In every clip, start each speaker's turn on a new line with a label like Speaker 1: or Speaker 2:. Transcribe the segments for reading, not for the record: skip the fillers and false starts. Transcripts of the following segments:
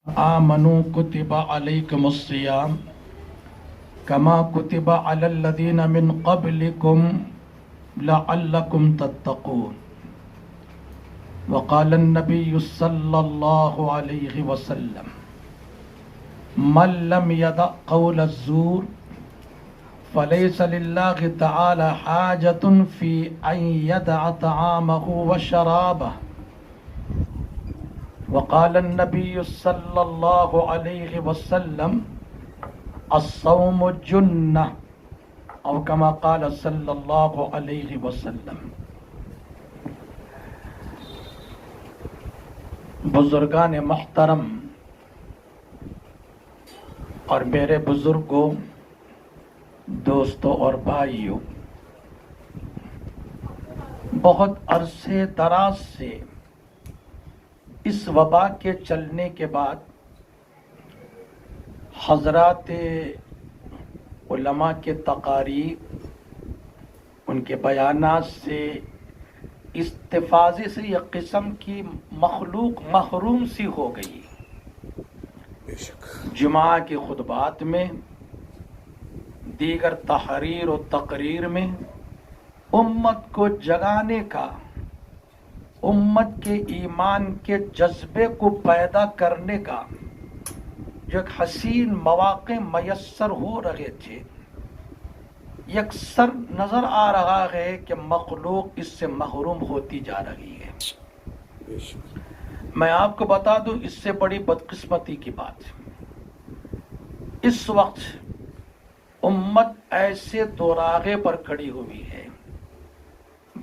Speaker 1: آمنوا کتب علیکم الصیام کما کتب علی الذین من قبلکم لعلکم تتقون وقال النبی صلی اللہ علیہ وسلم من لم يدع قول الزور فليس لله تعالى حاجة في أن يدع طعامه وشرابه وقال النبي صلى الله عليه وسلم الصوم جنة أو كما قال صلى الله عليه وسلم. بزرگان محترم اور میرے بزرگوں، دوستوں اور بھائیوں، بہت عرصے دراز سے اس وبا کے چلنے کے بعد حضرات علماء کے تقاریر، ان کے بیانات سے استفاضے سے یہ قسم کی مخلوق محروم سی ہو گئی. جمعہ کے خطبات میں، دیگر تحریر و تقریر میں امت کو جگانے کا، امت کے ایمان کے جذبے کو پیدا کرنے کا جو ایک حسین مواقع میسر ہو رہے تھے، یکسر نظر آ رہا ہے کہ مخلوق اس سے محروم ہوتی جا رہی ہے. میں آپ کو بتا دوں، اس سے بڑی بدقسمتی کی بات، اس وقت امت ایسے دوراغے پر کھڑی ہوئی ہے.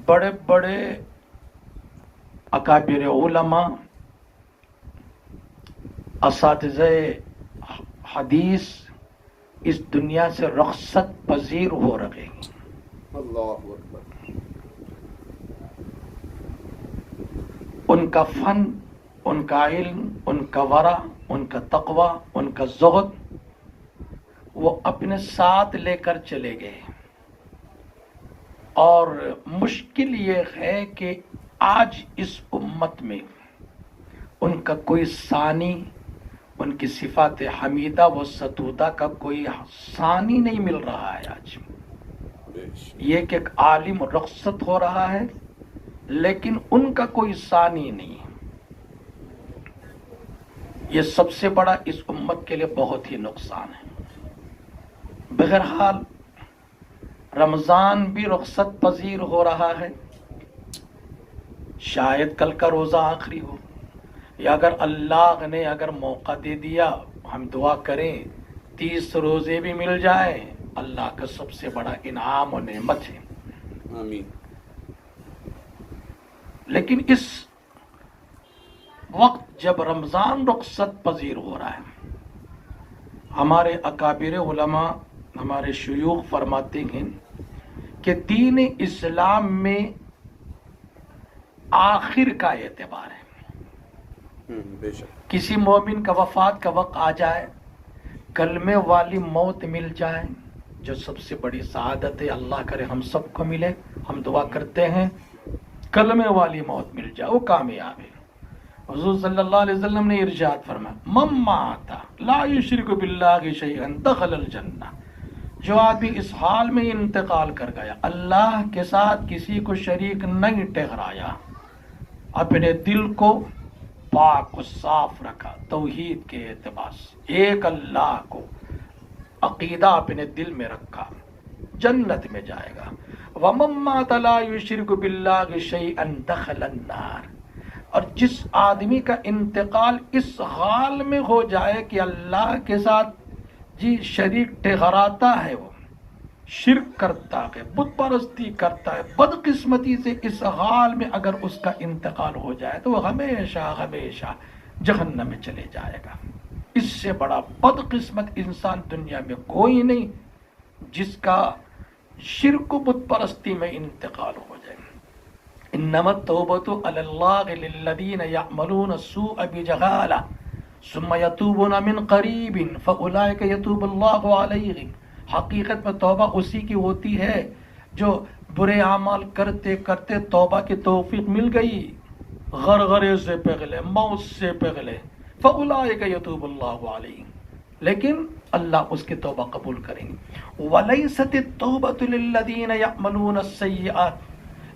Speaker 1: بڑے بڑے اکابر علماء، اساتذہ حدیث اس دنیا سے رخصت پذیر ہو رہے ہیں.
Speaker 2: اللہ اکبر.
Speaker 1: ان کا فن، ان کا علم، ان کا ورع، ان کا تقوی، ان کا زہد وہ اپنے ساتھ لے کر چلے گئے. اور مشکل یہ ہے کہ آج اس امت میں ان کا کوئی ثانی، ان کی صفات حمیدہ و ستودہ کا کوئی ثانی نہیں مل رہا ہے. آج یہ کہ ایک عالم رخصت ہو رہا ہے لیکن ان کا کوئی ثانی نہیں. یہ سب سے بڑا اس امت کے لیے بہت ہی نقصان ہے. بہرحال رمضان بھی رخصت پذیر ہو رہا ہے. شاید کل کا روزہ آخری ہو، یا اگر اللہ نے موقع دے دیا، ہم دعا کریں 30 روزے بھی مل جائیں، اللہ کا سب سے بڑا انعام و نعمت ہے.
Speaker 2: آمین.
Speaker 1: لیکن اس وقت جب رمضان رخصت پذیر ہو رہا ہے، ہمارے اکابر علماء، ہمارے شیوخ فرماتے ہیں کہ دین اسلام میں آخر کا اعتبار ہے.
Speaker 2: بے شک.
Speaker 1: کسی مومن کا وفات کا وقت آ جائے، کلمے والی موت مل جائے، جو سب سے بڑی سعادت ہے. اللہ کرے ہم سب کو ملے. ہم دعا کرتے ہیں کلمے والی موت مل جائے، وہ کامیاب ہے. حضور صلی اللہ علیہ وسلم نے ارشاد فرمایا من مات لا یشرک باللہ شیئا دخل الجنہ. جو آدمی اس حال میں انتقال کر گیا، اللہ کے ساتھ کسی کو شریک نہیں ٹھہرایا، اپنے دل کو پاک و صاف رکھا توحید کے اعتبار سے، ایک اللہ کو عقیدہ اپنے دل میں رکھا، جنت میں جائے گا. وَمَن مَّاتَ لَا يُشْرِكُ بِاللَّهِ شَيْئًا دَخَلَ النَّارِ. اور جس آدمی کا انتقال اس حال میں ہو جائے کہ اللہ کے ساتھ شریک ٹھہراتا ہے، وہ شرک کرتا ہے، بت پرستی کرتا ہے، بدقسمتی سے اس حال میں اگر اس کا انتقال ہو جائے تو وہ ہمیشہ ہمیشہ جہنم میں چلے جائے گا. اس سے بڑا بدقسمت انسان دنیا میں کوئی نہیں جس کا شرک و بت پرستی میں انتقال ہو جائے. انما التوبۃ علی اللہ للذین یعملون السوء بجہالہ ثم یتوبون من قریب فاولئک یتوب اللہ علیہم. حقیقت میں توبہ اسی کی ہوتی ہے جو برے اعمال کرتے کرتے توبہ کی توفیق مل گئی، غرغرے سے پہلے، موت سے پہلے، فَأُولَٰئِكَ يَتُوبُ اللَّهُ عَلَيْهِمْ، لیکن اللہ اس کی توبہ قبول کریں گے۔ وَلَيْسَتِ التَّوْبَةُ لِلَّذِينَ يَعْمَلُونَ السَّيِّئَاتِ،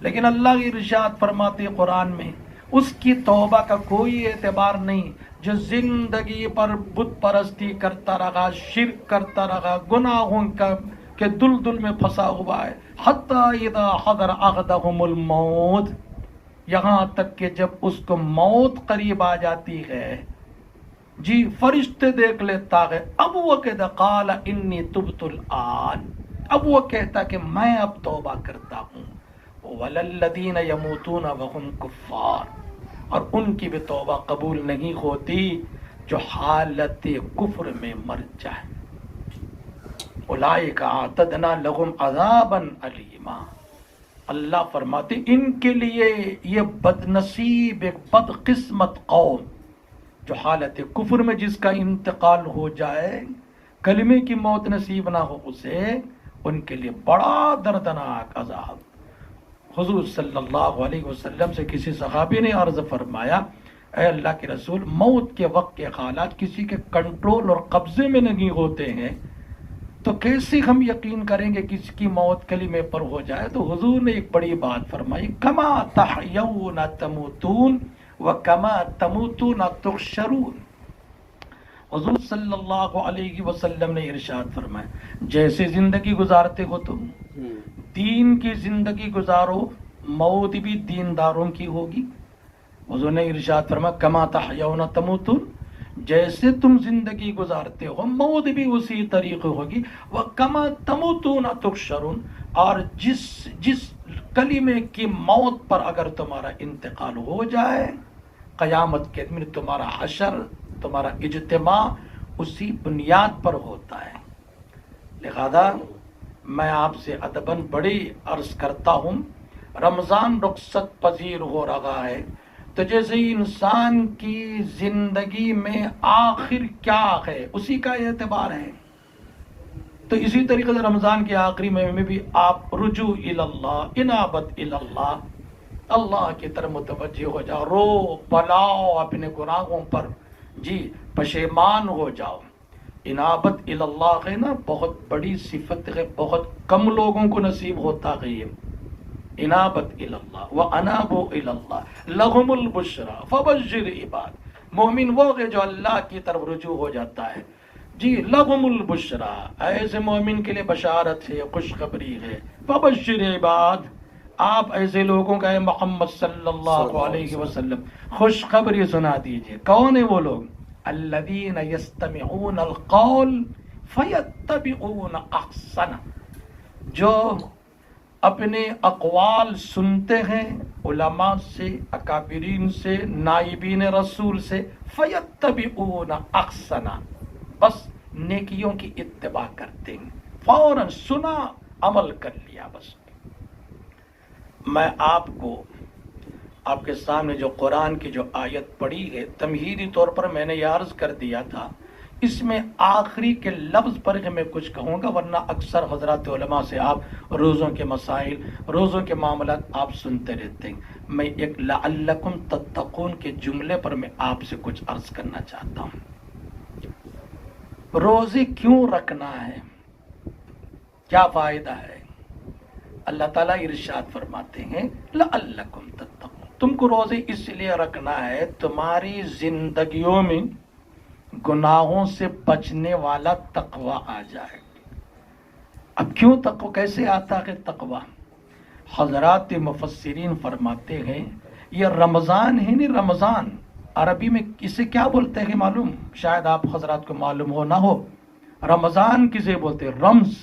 Speaker 1: لیکن اللہ کی ارشاد فرماتے قرآن میں اس کی توبہ کا کوئی اعتبار نہیں جو زندگی پر بت پرستی کرتا رہا، شرک کرتا رہا، گناہوں کے دلدل میں پھنسا ہوا ہے، حتی اذا حضر احدهم الموت، یہاں تک کہ جب اس کو موت قریب آ جاتی ہے، جی فرشتے دیکھ لیتا ہے، اب وہ کہتا قال انی تبت الآن، اب وہ کہتا کہ میں اب توبہ کرتا ہوں۔ وَلَلَّذِينَ يَمُوتُونَ وَهُمْ كُفَّارٌ، اور ان کی بھی توبہ قبول نہیں ہوتی جو حالت کفر میں مر جائے۔ اولئک اعتدنا لهم عذابا علیما، اللہ فرماتے ان کے لیے یہ بد نصیب ایک بد قسمت قوم جو حالت کفر میں جس کا انتقال ہو جائے، کلمے کی موت نصیب نہ ہو اسے، ان کے لیے بڑا دردناک عذاب۔ حضور صلی اللہ علیہ وسلم سے کسی صحابی نے عرض فرمایا، اے اللہ کے رسول، موت کے وقت کے حالات کسی کے کنٹرول اور قبضے میں نہیں ہوتے ہیں، تو کیسے ہم یقین کریں گے کسی کی موت کلمے پر ہو جائے؟ تو حضور نے ایک بڑی بات فرمائی، کما تحیون تموتون وکما تموتون تحشرون۔ حضور صلی اللہ علیہ وسلم نے ارشاد فرمایا، جیسے زندگی گزارتے ہو تم دین کی زندگی گزارو، موت بھی دینداروں کی ہوگی۔ حضور نے ارشاد فرمایا کما تحیون تموتون، جیسے تم زندگی گزارتے ہو موت بھی اسی طریقے ہوگی، وَكَمَا تَمُوتُونَ تُحْشَرُونَ، اور جس کلمے کی موت پر اگر تمہارا انتقال ہو جائے، قیامت کے دن تمہارا حشر، تمہارا اجتماع اسی بنیاد پر ہوتا ہے۔ لہذا میں آپ سے ادباً بڑی عرض کرتا ہوں، رمضان رخصت پذیر ہو رہا ہے، تو جیسے انسان کی زندگی میں آخر کیا ہے اسی کا اعتبار ہے، تو اسی طریقے سے رمضان کے آخری مہینے میں بھی آپ رجوع اللہ، انابت اللہ، اللہ کی طرف متوجہ ہو جاؤ، رو پلاؤ اپنے گناہوں پر، جی پشیمان ہو جاؤ۔ انابت اللہ ہے نا، بہت بڑی صفت ہے، بہت کم لوگوں کو نصیب ہوتا ہے یہ انابت اللہ، وانابوا اللہ لہم البشری فبشر عباد۔ مومن وہ ہے جو اللہ کی طرف رجوع ہو جاتا ہے، جی لہم البشری، ایسے مومن کے لیے بشارت ہے، خوشخبری ہے، فبشر عباد، آپ ایسے لوگوں کا محمد صلی اللہ علیہ وسلم خوشخبری سنا دیجئے۔ کون ہیں وہ لوگ؟ الذین یستمعون القول فیتبعون احسنہ، جو اپنے اقوال سنتے ہیں علماء سے، اکابرین سے، نائبین رسول سے، فیتبعون احسنہ، بس نیکیوں کی اتباع کرتے ہیں، فوراً سنا عمل کر لیا۔ بس میں آپ کو آپ کے سامنے جو قرآن کی جو آیت پڑھی ہے، تمہیدی طور پر میں نے یہ عرض کر دیا تھا، اس میں آخری کے لفظ پر میں کچھ کہوں گا، ورنہ اکثر حضرات علماء سے آپ روزوں کے مسائل، روزوں کے معاملات آپ سنتے رہتے ہیں۔ میں ایک لعلکم تتقون کے جملے پر میں آپ سے کچھ عرض کرنا چاہتا ہوں۔ روزے کیوں رکھنا ہے؟ کیا فائدہ ہے؟ اللہ تعالیٰ ارشاد فرماتے ہیں لعلکم تتقون، تم کو روزے اس لیے رکھنا ہے تمہاری زندگیوں میں گناہوں سے بچنے والا تقوی آ جائے۔ اب کیوں تقوی، کیسے آتا ہے تقوی؟ حضرات مفسرین فرماتے ہیں یہ رمضان ہے نہیں، رمضان عربی میں اسے کیا بولتے ہیں معلوم؟ شاید آپ حضرات کو معلوم ہو نہ ہو، رمضان کسے بولتے ہیں؟ رمز۔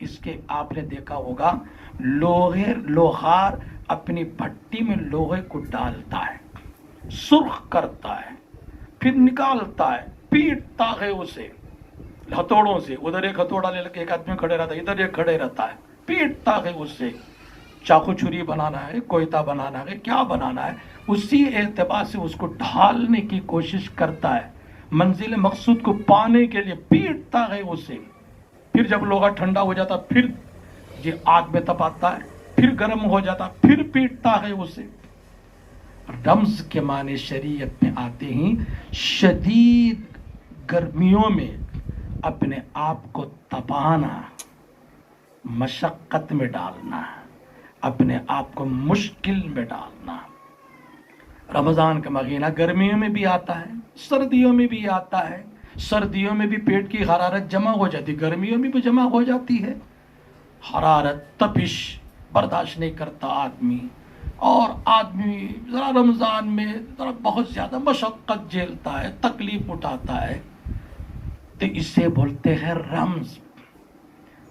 Speaker 1: اس کے آپ نے دیکھا ہوگا لوہار اپنی بھٹی میں لوہے کو ڈالتا ہے، سرخ کرتا ہے، پھر نکالتا ہے، پیٹتا ہے اسے ہتھوڑوں سے، ادھر ایک ہتھوڑا لے کے ایک آدمی کھڑے رہتا ہے، ادھر ایک کھڑے رہتا ہے، پیٹتا ہے اسے، چاقو چھری بنانا ہے، کوئتہ بنانا ہے، کیا بنانا ہے، اسی اعتبار سے اس کو ڈھالنے کی کوشش کرتا ہے، منزل مقصود کو پانے کے لیے پیٹتا ہے اسے، پھر جب لوہا ٹھنڈا ہو جاتا پھر یہ آگ میں تپاتا ہے، پھر گرم ہو جاتا پھر پیٹتا ہے اسے۔ رمز کے معنی شریعت میں آتے ہیں شدید گرمیوں میں اپنے آپ کو تپانا، مشقت میں ڈالنا، اپنے آپ کو مشکل میں ڈالنا۔ رمضان کا مہینہ گرمیوں میں بھی آتا ہے، سردیوں میں بھی آتا ہے۔ سردیوں میں بھی پیٹ کی حرارت جمع ہو جاتی، گرمیوں میں بھی جمع ہو جاتی ہے۔ حرارت، تپش برداشت نہیں کرتا آدمی، اور آدمی ذرا رمضان میں ذرا بہت زیادہ مشقت جھیلتا ہے، تکلیف اٹھاتا ہے، تو اسے بولتے ہیں رمز۔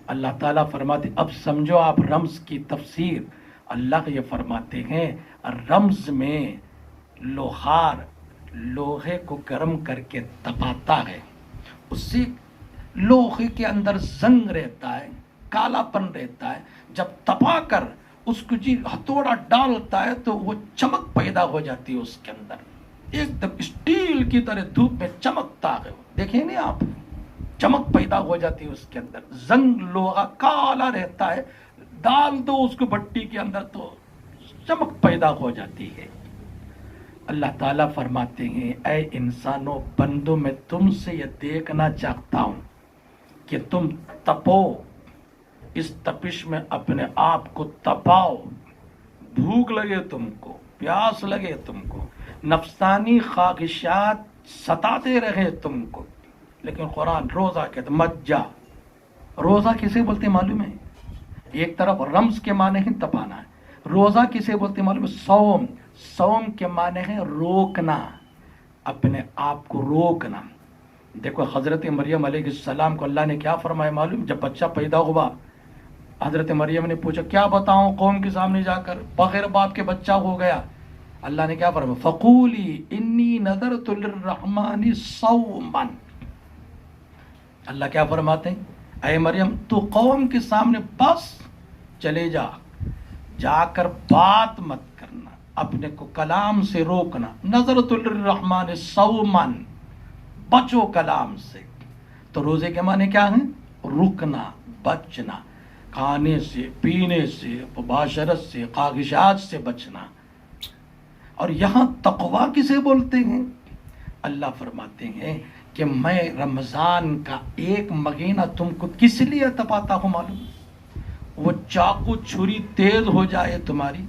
Speaker 1: اللہ تعالیٰ فرماتے، اب سمجھو آپ رمز کی تفسیر۔ اللہ یہ فرماتے ہیں رمز میں لوہار لوہے کو گرم کر کے تپاتا ہے، اس سے لوہے کے اندر زنگ رہتا ہے، کالا پن رہتا ہے، جب تپا کر اس کو ہتھوڑا ڈالتا ہے تو وہ چمک پیدا ہو جاتی ہے اس کے اندر، ایک دم اسٹیل کی طرح دھوپ میں چمکتا ہے، دیکھیں نہیں آپ، چمک پیدا ہو جاتی ہے اس کے اندر، زنگ لوہا کالا رہتا ہے، ڈال دو اس کو بھٹی کے اندر تو چمک پیدا ہو جاتی ہے۔ اللہ تعالیٰ فرماتے ہیں اے انسانوں، بندوں، میں تم سے یہ دیکھنا چاہتا ہوں کہ تم تپو، اس تپش میں اپنے آپ کو تپاؤ، بھوک لگے تم کو، پیاس لگے تم کو، نفسانی خواہشات ستاتے رہے تم کو، لیکن قرآن روزہ کہتا مت جا۔ روزہ کسے بولتے معلوم ہے؟ ایک طرف رمز کے معنی ہے تپانا ہے، روزہ کسے بولتے معلوم ہے؟ صوم۔ صوم کے معنی ہے روکنا، اپنے آپ کو روکنا۔ دیکھو حضرت مریم علیہ السلام کو اللہ نے کیا فرمایا معلوم؟ جب بچہ پیدا ہوا، حضرت مریم نے پوچھا کیا بتاؤں قوم کے سامنے جا کر، بغیر باپ کے بچہ ہو گیا۔ اللہ نے کیا فرمایا؟ فقولی انی نذرت للرحمن صوما۔ اللہ کیا فرماتے ہیں؟ اے مریم تو قوم کے سامنے بس چلے جا کر بات مت کرنا، اپنے کو کلام سے روکنا۔ نذرت للرحمن صوما، بچو کلام سے۔ تو روزے کے معنی کیا ہیں؟ رکنا، بچنا، کھانے سے، پینے سے، مباشرت سے، خواہشات سے بچنا۔ اور یہاں تقویٰ کسے بولتے ہیں؟ اللہ فرماتے ہیں کہ میں رمضان کا ایک مہینہ تم کو کس لیے تپاتا ہوں معلوم؟ وہ چاقو چھری تیز ہو جائے تمہاری،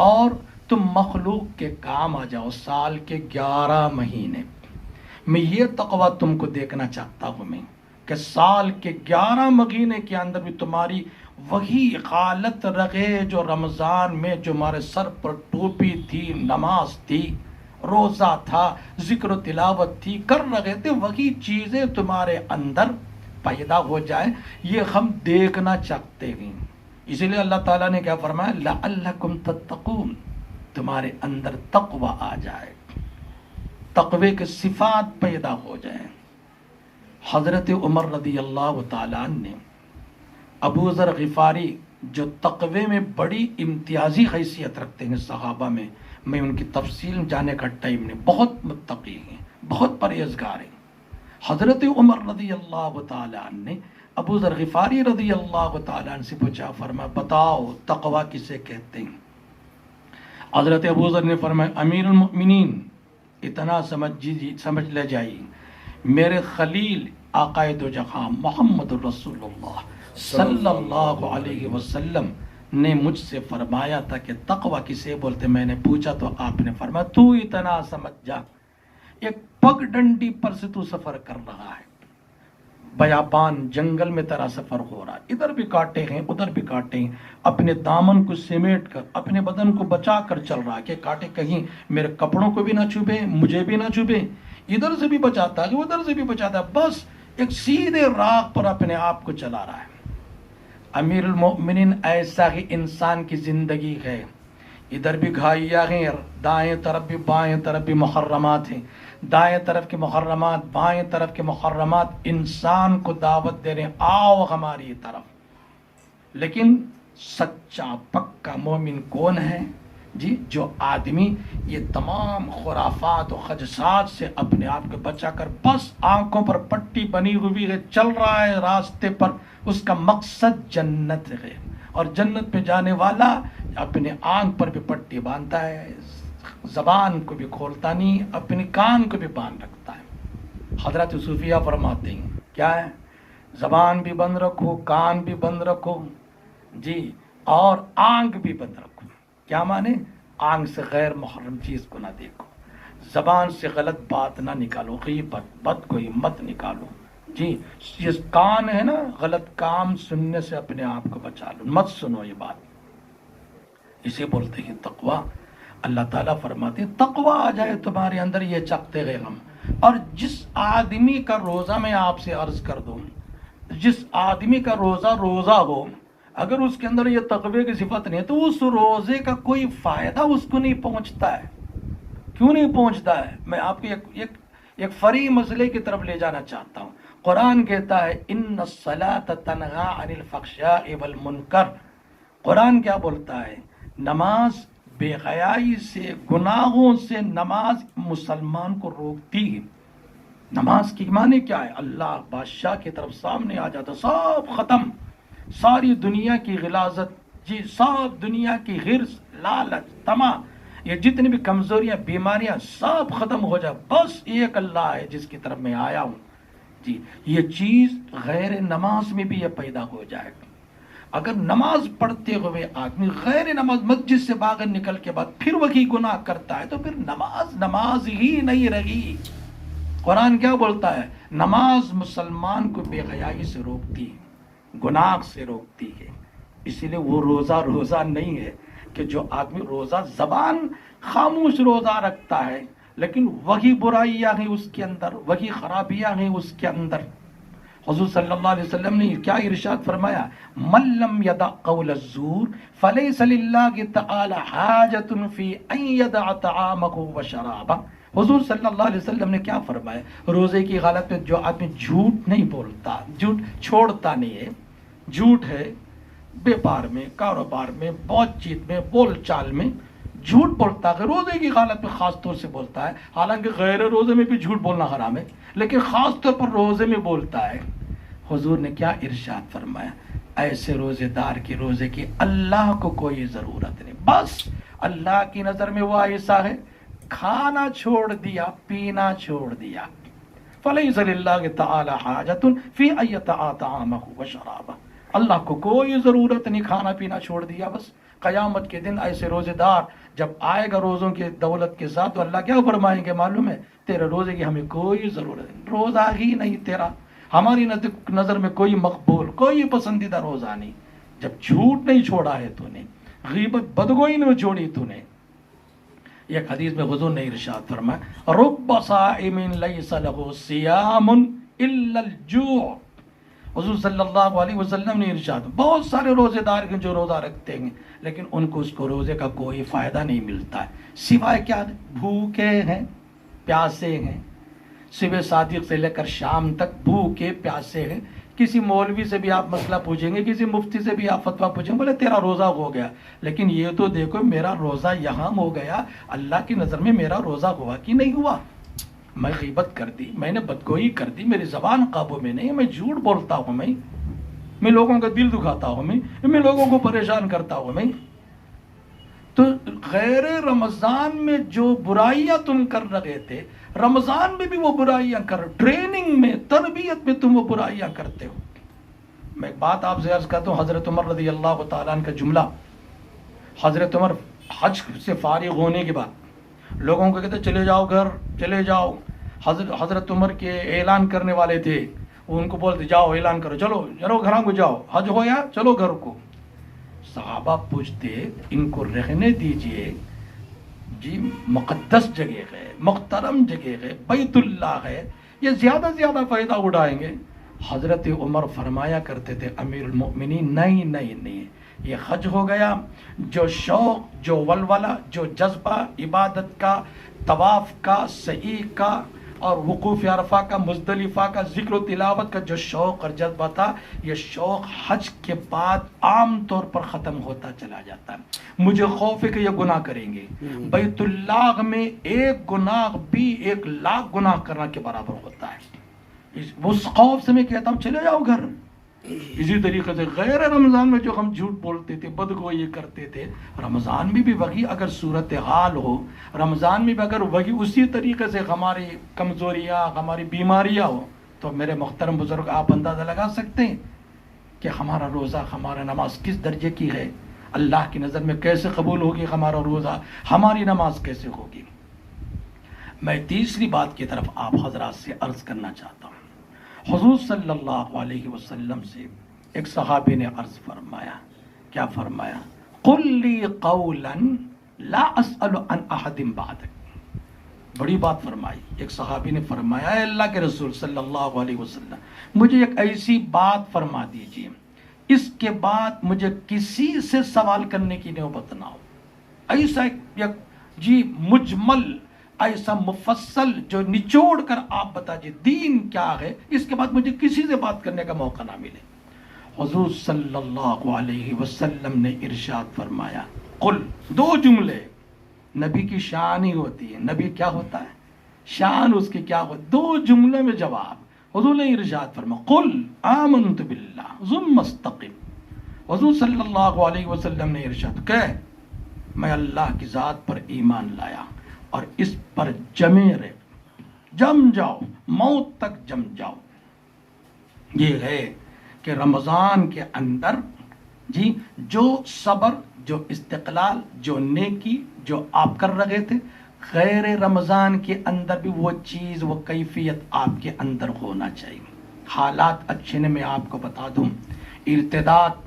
Speaker 1: اور تم مخلوق کے کام آ جاؤ سال کے 11 مہینے۔ میں یہ تقویٰ تم کو دیکھنا چاہتا ہوں میں، کہ سال کے 11 مہینے کے اندر بھی تمہاری وہی حالت رہے جو رمضان میں، جو ہمارے سر پر ٹوپی تھی، نماز تھی، روزہ تھا، ذکر و تلاوت تھی، کر رہے تھے، وہی چیزیں تمہارے اندر پیدا ہو جائے، یہ ہم دیکھنا چاہتے ہیں۔ اسی لیے اللہ تعالیٰ نے کیا فرمایا؟ لعلکم تتقون، تمہارے اندر تقوی آ جائے، تقوی کے صفات پیدا ہو جائیں۔ حضرت عمر رضی اللہ تعالیٰ نے ابو ذر غفاری، جو تقوی میں بڑی امتیازی حیثیت رکھتے ہیں صحابہ میں ان کی تفصیل جانے کا ٹائم نہیں، بہت متقی ہیں، بہت پرہیزگار ہیں۔ حضرت عمر رضی اللہ تعالیٰ نے ابو ذر غفاری رضی اللہ تعالیٰ سے پوچھا، فرمایا بتاؤ تقوی کسے کہتے ہیں؟ حضرت ابو ذر نے فرمایا امیر المؤمنین، اتنا سمجھ لے جائیے، میرے خلیل آقائے دو جہاں محمد رسول اللہ صلی اللہ علیہ وسلم نے مجھ سے فرمایا تھا کہ تقوی کسے بولتے؟ میں نے پوچھا تو آپ نے فرمایا تو اتنا سمجھ جا، ایک پگ ڈنڈی پر سے تو سفر کر رہا ہے، بیابان جنگل میں تیرا سفر ہو رہا ہے، ادھر بھی کاٹے ہیں ادھر بھی کاٹے ہیں، اپنے دامن کو سمیٹ کر، اپنے بدن کو بچا کر چل رہا ہے کہ کاٹے کہیں میرے کپڑوں کو بھی نہ چھپے، مجھے بھی نہ چھپے، ادھر سے بھی بچاتا ہے ادھر سے بھی بچاتا ہے، بس ایک سیدھے راہ پر اپنے آپ کو چلا رہا ہے۔ امیر المؤمنین، ایسا ہی انسان کی زندگی ہے، ادھر بھی گھائیاں ہیں، دائیں طرف بھی بائیں طرف بھی محرمات ہیں، دائیں طرف کے محرمات، بائیں طرف کے محرمات انسان کو دعوت دے رہے ہیں آؤ ہماری طرف۔ لیکن سچا پکا مومن کون ہے؟ جی، جو آدمی یہ تمام خرافات و خدشات سے اپنے آپ کو بچا کر بس آنکھوں پر پٹی بنی ہوئی ہے، چل رہا ہے راستے پر، اس کا مقصد جنت ہے، اور جنت پہ جانے والا اپنے آنکھ پر بھی پٹی باندھتا ہے، زبان کو بھی کھولتا نہیں، اپنے کان کو بھی باندھ رکھتا ہے۔ حضرت صوفیہ فرماتے ہیں کیا ہے؟ زبان بھی بند رکھو، کان بھی بند رکھو جی، اور آنکھ بھی بند رکھو۔ کیا مانے؟ آنکھ سے غیر محرم چیز کو نہ دیکھو، زبان سے غلط بات نہ نکالو، غیبت بد کوئی مت نکالو جی، یہ کان ہے نا، غلط کام سننے سے اپنے آپ کو بچا لو، مت سنو یہ بات۔ اسے بولتے ہیں تقویٰ۔ اللہ تعالیٰ فرماتے ہیں تقویٰ آ جائے تمہارے اندر، یہ چکتے گئے ہم۔ اور جس آدمی کا روزہ، میں آپ سے عرض کر دوں، جس آدمی کا روزہ ہو، اگر اس کے اندر یہ تقوی کی صفت نہیں تو اس روزے کا کوئی فائدہ اس کو نہیں پہنچتا ہے۔ کیوں نہیں پہنچتا ہے؟ میں آپ کو ایک فری مسئلے کی طرف لے جانا چاہتا ہوں۔ قرآن کہتا ہے ان الصلاۃ تنہی عن الفحشاء والمنکر۔ قرآن کیا بولتا ہے؟ نماز بے حیائی سے، گناہوں سے نماز مسلمان کو روکتی ہے۔ نماز کی معنی کیا ہے؟ اللہ بادشاہ کی طرف سامنے آ جاتا، سب ختم، ساری دنیا کی غلاظت جی، سب دنیا کی حرص، لالچ، طمع، یہ جتنی بھی کمزوریاں، بیماریاں سب ختم ہو جائے، بس ایک اللہ ہے جس کی طرف میں آیا ہوں جی۔ یہ چیز غیر نماز میں بھی یہ پیدا ہو جائے گا۔ اگر نماز پڑھتے ہوئے آدمی غیر نماز مسجد سے باہر نکل کے بعد پھر وہی گناہ کرتا ہے تو پھر نماز ہی نہیں رہی۔ قرآن کیا بولتا ہے؟ نماز مسلمان کو بے حیائی سے روکتی ہے، گناہ سے روکتی ہے۔ اسی لیے وہ روزہ نہیں ہے کہ جو آدمی روزہ زبان خاموش روزہ رکھتا ہے لیکن وہی برائیاں ہیں اس کے اندر، وہی خرابیاں ہیں اس کے اندر۔ حضور صلی اللہ علیہ وسلم نے کیا ارشاد فرمایا؟ من لم یدع قول الزور فلیس للہ تعالی حاجۃ فی ان یدع طعامہ وشرابہ۔ حضور صلی اللہ علیہ وسلم نے کیا فرمایا؟ روزے کی حالت میں جو آدمی جھوٹ نہیں بولتا، جھوٹ چھوڑتا نہیں ہے، جھوٹ ہے بیپار میں، کاروبار میں، بات چیت میں، بول چال میں جھوٹ بولتا ہے، روزے کی حالت میں خاص طور سے بولتا ہے، حالانکہ غیر روزے میں بھی جھوٹ بولنا حرام ہے لیکن خاص طور پر روزے میں بولتا ہے۔ حضور نے کیا ارشاد فرمایا؟ ایسے روزے دار کی روزے کی اللہ کو کوئی ضرورت نہیں، بس اللہ کی نظر میں وہ ایسا ہے کھانا چھوڑ دیا، پینا چھوڑ دیا، فلیس للہ تعالی حاجۃ فی ان یدع طعامہ وشرابہ۔ اللہ کو کوئی ضرورت نہیں، کھانا پینا چھوڑ دیا بس۔ قیامت کے دن ایسے روزے دار جب آئے گا روزوں کی دولت کے ساتھ تو اللہ کیا فرمائیں گے معلوم ہے؟ تیرے روزے کی ہمیں کوئی ضرورت نہیں، روزہ ہی نہیں تیرا، ہماری نظر میں کوئی مقبول، کوئی پسندیدہ روزہ نہیں۔ جب جھوٹ نہیں چھوڑا ہے تو نے، غیبت بدگوئی نہیں چھوڑی تو نے۔ ایک حدیث میں حضور نے ارشاد فرمایا رب صائم لیس لہ صیام الا الجوع۔ حضور صلی اللہ علیہ وسلم نے ارشاد، بہت سارے روزے دار ہیں جو روزہ رکھتے ہیں لیکن ان کو اس کو روزے کا کوئی فائدہ نہیں ملتا ہے، سوائے کیا؟ بھوکے ہیں، پیاسے ہیں، صبح صادق سے لے کر شام تک بھوکے پیاسے ہیں۔ کسی مولوی سے بھی آپ مسئلہ پوچھیں گے، کسی مفتی سے بھی آپ فتویٰ پوچھیں گے، بولے تیرا روزہ ہو گیا، لیکن یہ تو دیکھو میرا روزہ یہاں ہو گیا، اللہ کی نظر میں میرا روزہ ہوا کہ نہیں ہوا؟ میں غیبت کر دی، میں نے بدگوئی کر دی، میری زبان قابو میں نہیں، میں جھوٹ بولتا ہوں، میں لوگوں کا دل دکھاتا ہوں، میں لوگوں کو پریشان کرتا ہوں۔ میں تو غیر رمضان میں جو برائیاں تم کر رہے تھے رمضان میں بھی وہ برائیاں کر، ٹریننگ میں، تربیت میں تم وہ برائیاں کرتے ہو۔ میں ایک بات آپ سے عرض کرتا ہوں، حضرت عمر رضی اللہ تعالیٰ عنہ کا جملہ۔ حضرت عمر حج سے فارغ ہونے کے بعد لوگوں کو کہتے چلے جاؤ گھر، چلے جاؤ۔ حضرت عمر کے اعلان کرنے والے تھے، وہ ان کو بولتے جاؤ اعلان کرو، چلو گھروں کو جاؤ، حج ہو یا چلو گھر کو۔ صحابہ پوچھتے ان کو رہنے دیجئے جی، مقدس جگہ ہے، محترم جگہ ہے، بیت اللہ ہے، یہ زیادہ سے زیادہ فائدہ اٹھائیں گے۔ حضرت عمر فرمایا کرتے تھے امیر المؤمنین نہیں، یہ حج ہو گیا، جو شوق، جو ولولہ، جو جذبہ عبادت کا، طواف کا، سعی کا اور وقوف عرفہ کا، مزدلفہ کا، ذکر و تلاوت کا جو شوق اور جذبہ تھا، یہ شوق حج کے بعد عام طور پر ختم ہوتا چلا جاتا ہے۔ مجھے خوف ہے کہ یہ گناہ کریں گے، بیت اللہ میں ایک گناہ بھی 1,00,000 گناہ کرنا کے برابر ہوتا ہے۔ اس خوف سے میں کہتا ہوں چلے جاؤ گھر، اسی طریقے سے غیر رمضان میں جو ہم جھوٹ بولتے تھے، بدگوئی کرتے تھے، رمضان میں بھی وہی اگر صورتحال ہو، رمضان میں بھی اگر وہی اسی طریقے سے ہماری کمزوریاں، ہماری بیماریاں ہو، تو میرے محترم بزرگ آپ اندازہ لگا سکتے ہیں کہ ہمارا روزہ، ہمارا نماز کس درجے کی ہے، اللہ کی نظر میں کیسے قبول ہوگی ہمارا روزہ، ہماری نماز کیسے ہوگی۔ میں تیسری بات کی طرف آپ حضرات سے عرض کرنا چاہتا ہوں۔ حضور صلی اللہ علیہ وسلم سے ایک صحابی نے عرض فرمایا، کیا فرمایا؟ قل لی قولا لا اسأل عن احد بعدک۔ بڑی بات فرمائی۔ ایک صحابی نے فرمایا، اے اللہ کے رسول صلی اللہ علیہ وسلم، مجھے ایک ایسی بات فرما دیجیے اس کے بعد مجھے کسی سے سوال کرنے کی نوبت نہ ہو۔ ایسا ایک مجمل، ایسا مفصل جو نچوڑ کر آپ بتا دیجیے دین کیا ہے، اس کے بعد مجھے کسی سے بات کرنے کا موقع نہ ملے۔ حضور صلی اللہ علیہ وسلم نے ارشاد فرمایا، قل، دو جملے، نبی کی شان ہی ہوتی ہے، نبی کیا ہوتا ہے، شان اس کی کیا ہوتی، دو جملے میں جواب۔ حضور نے ارشاد فرمایا، قل آمنت باللہ ثم استقم۔ حضور صلی اللہ علیہ وسلم نے ارشاد کہ میں اللہ کی ذات پر ایمان لایا اور اس پر جمے رہے، جم جاؤ، موت تک جم جاؤ۔ یہ ہے کہ رمضان کے اندر جو صبر، جو استقلال، جو نیکی جو آپ کر رہے تھے، غیر رمضان کے اندر بھی وہ چیز، وہ کیفیت آپ کے اندر ہونا چاہیے۔ حالات اچھے نے میں آپ کو بتا دوں، ارتداد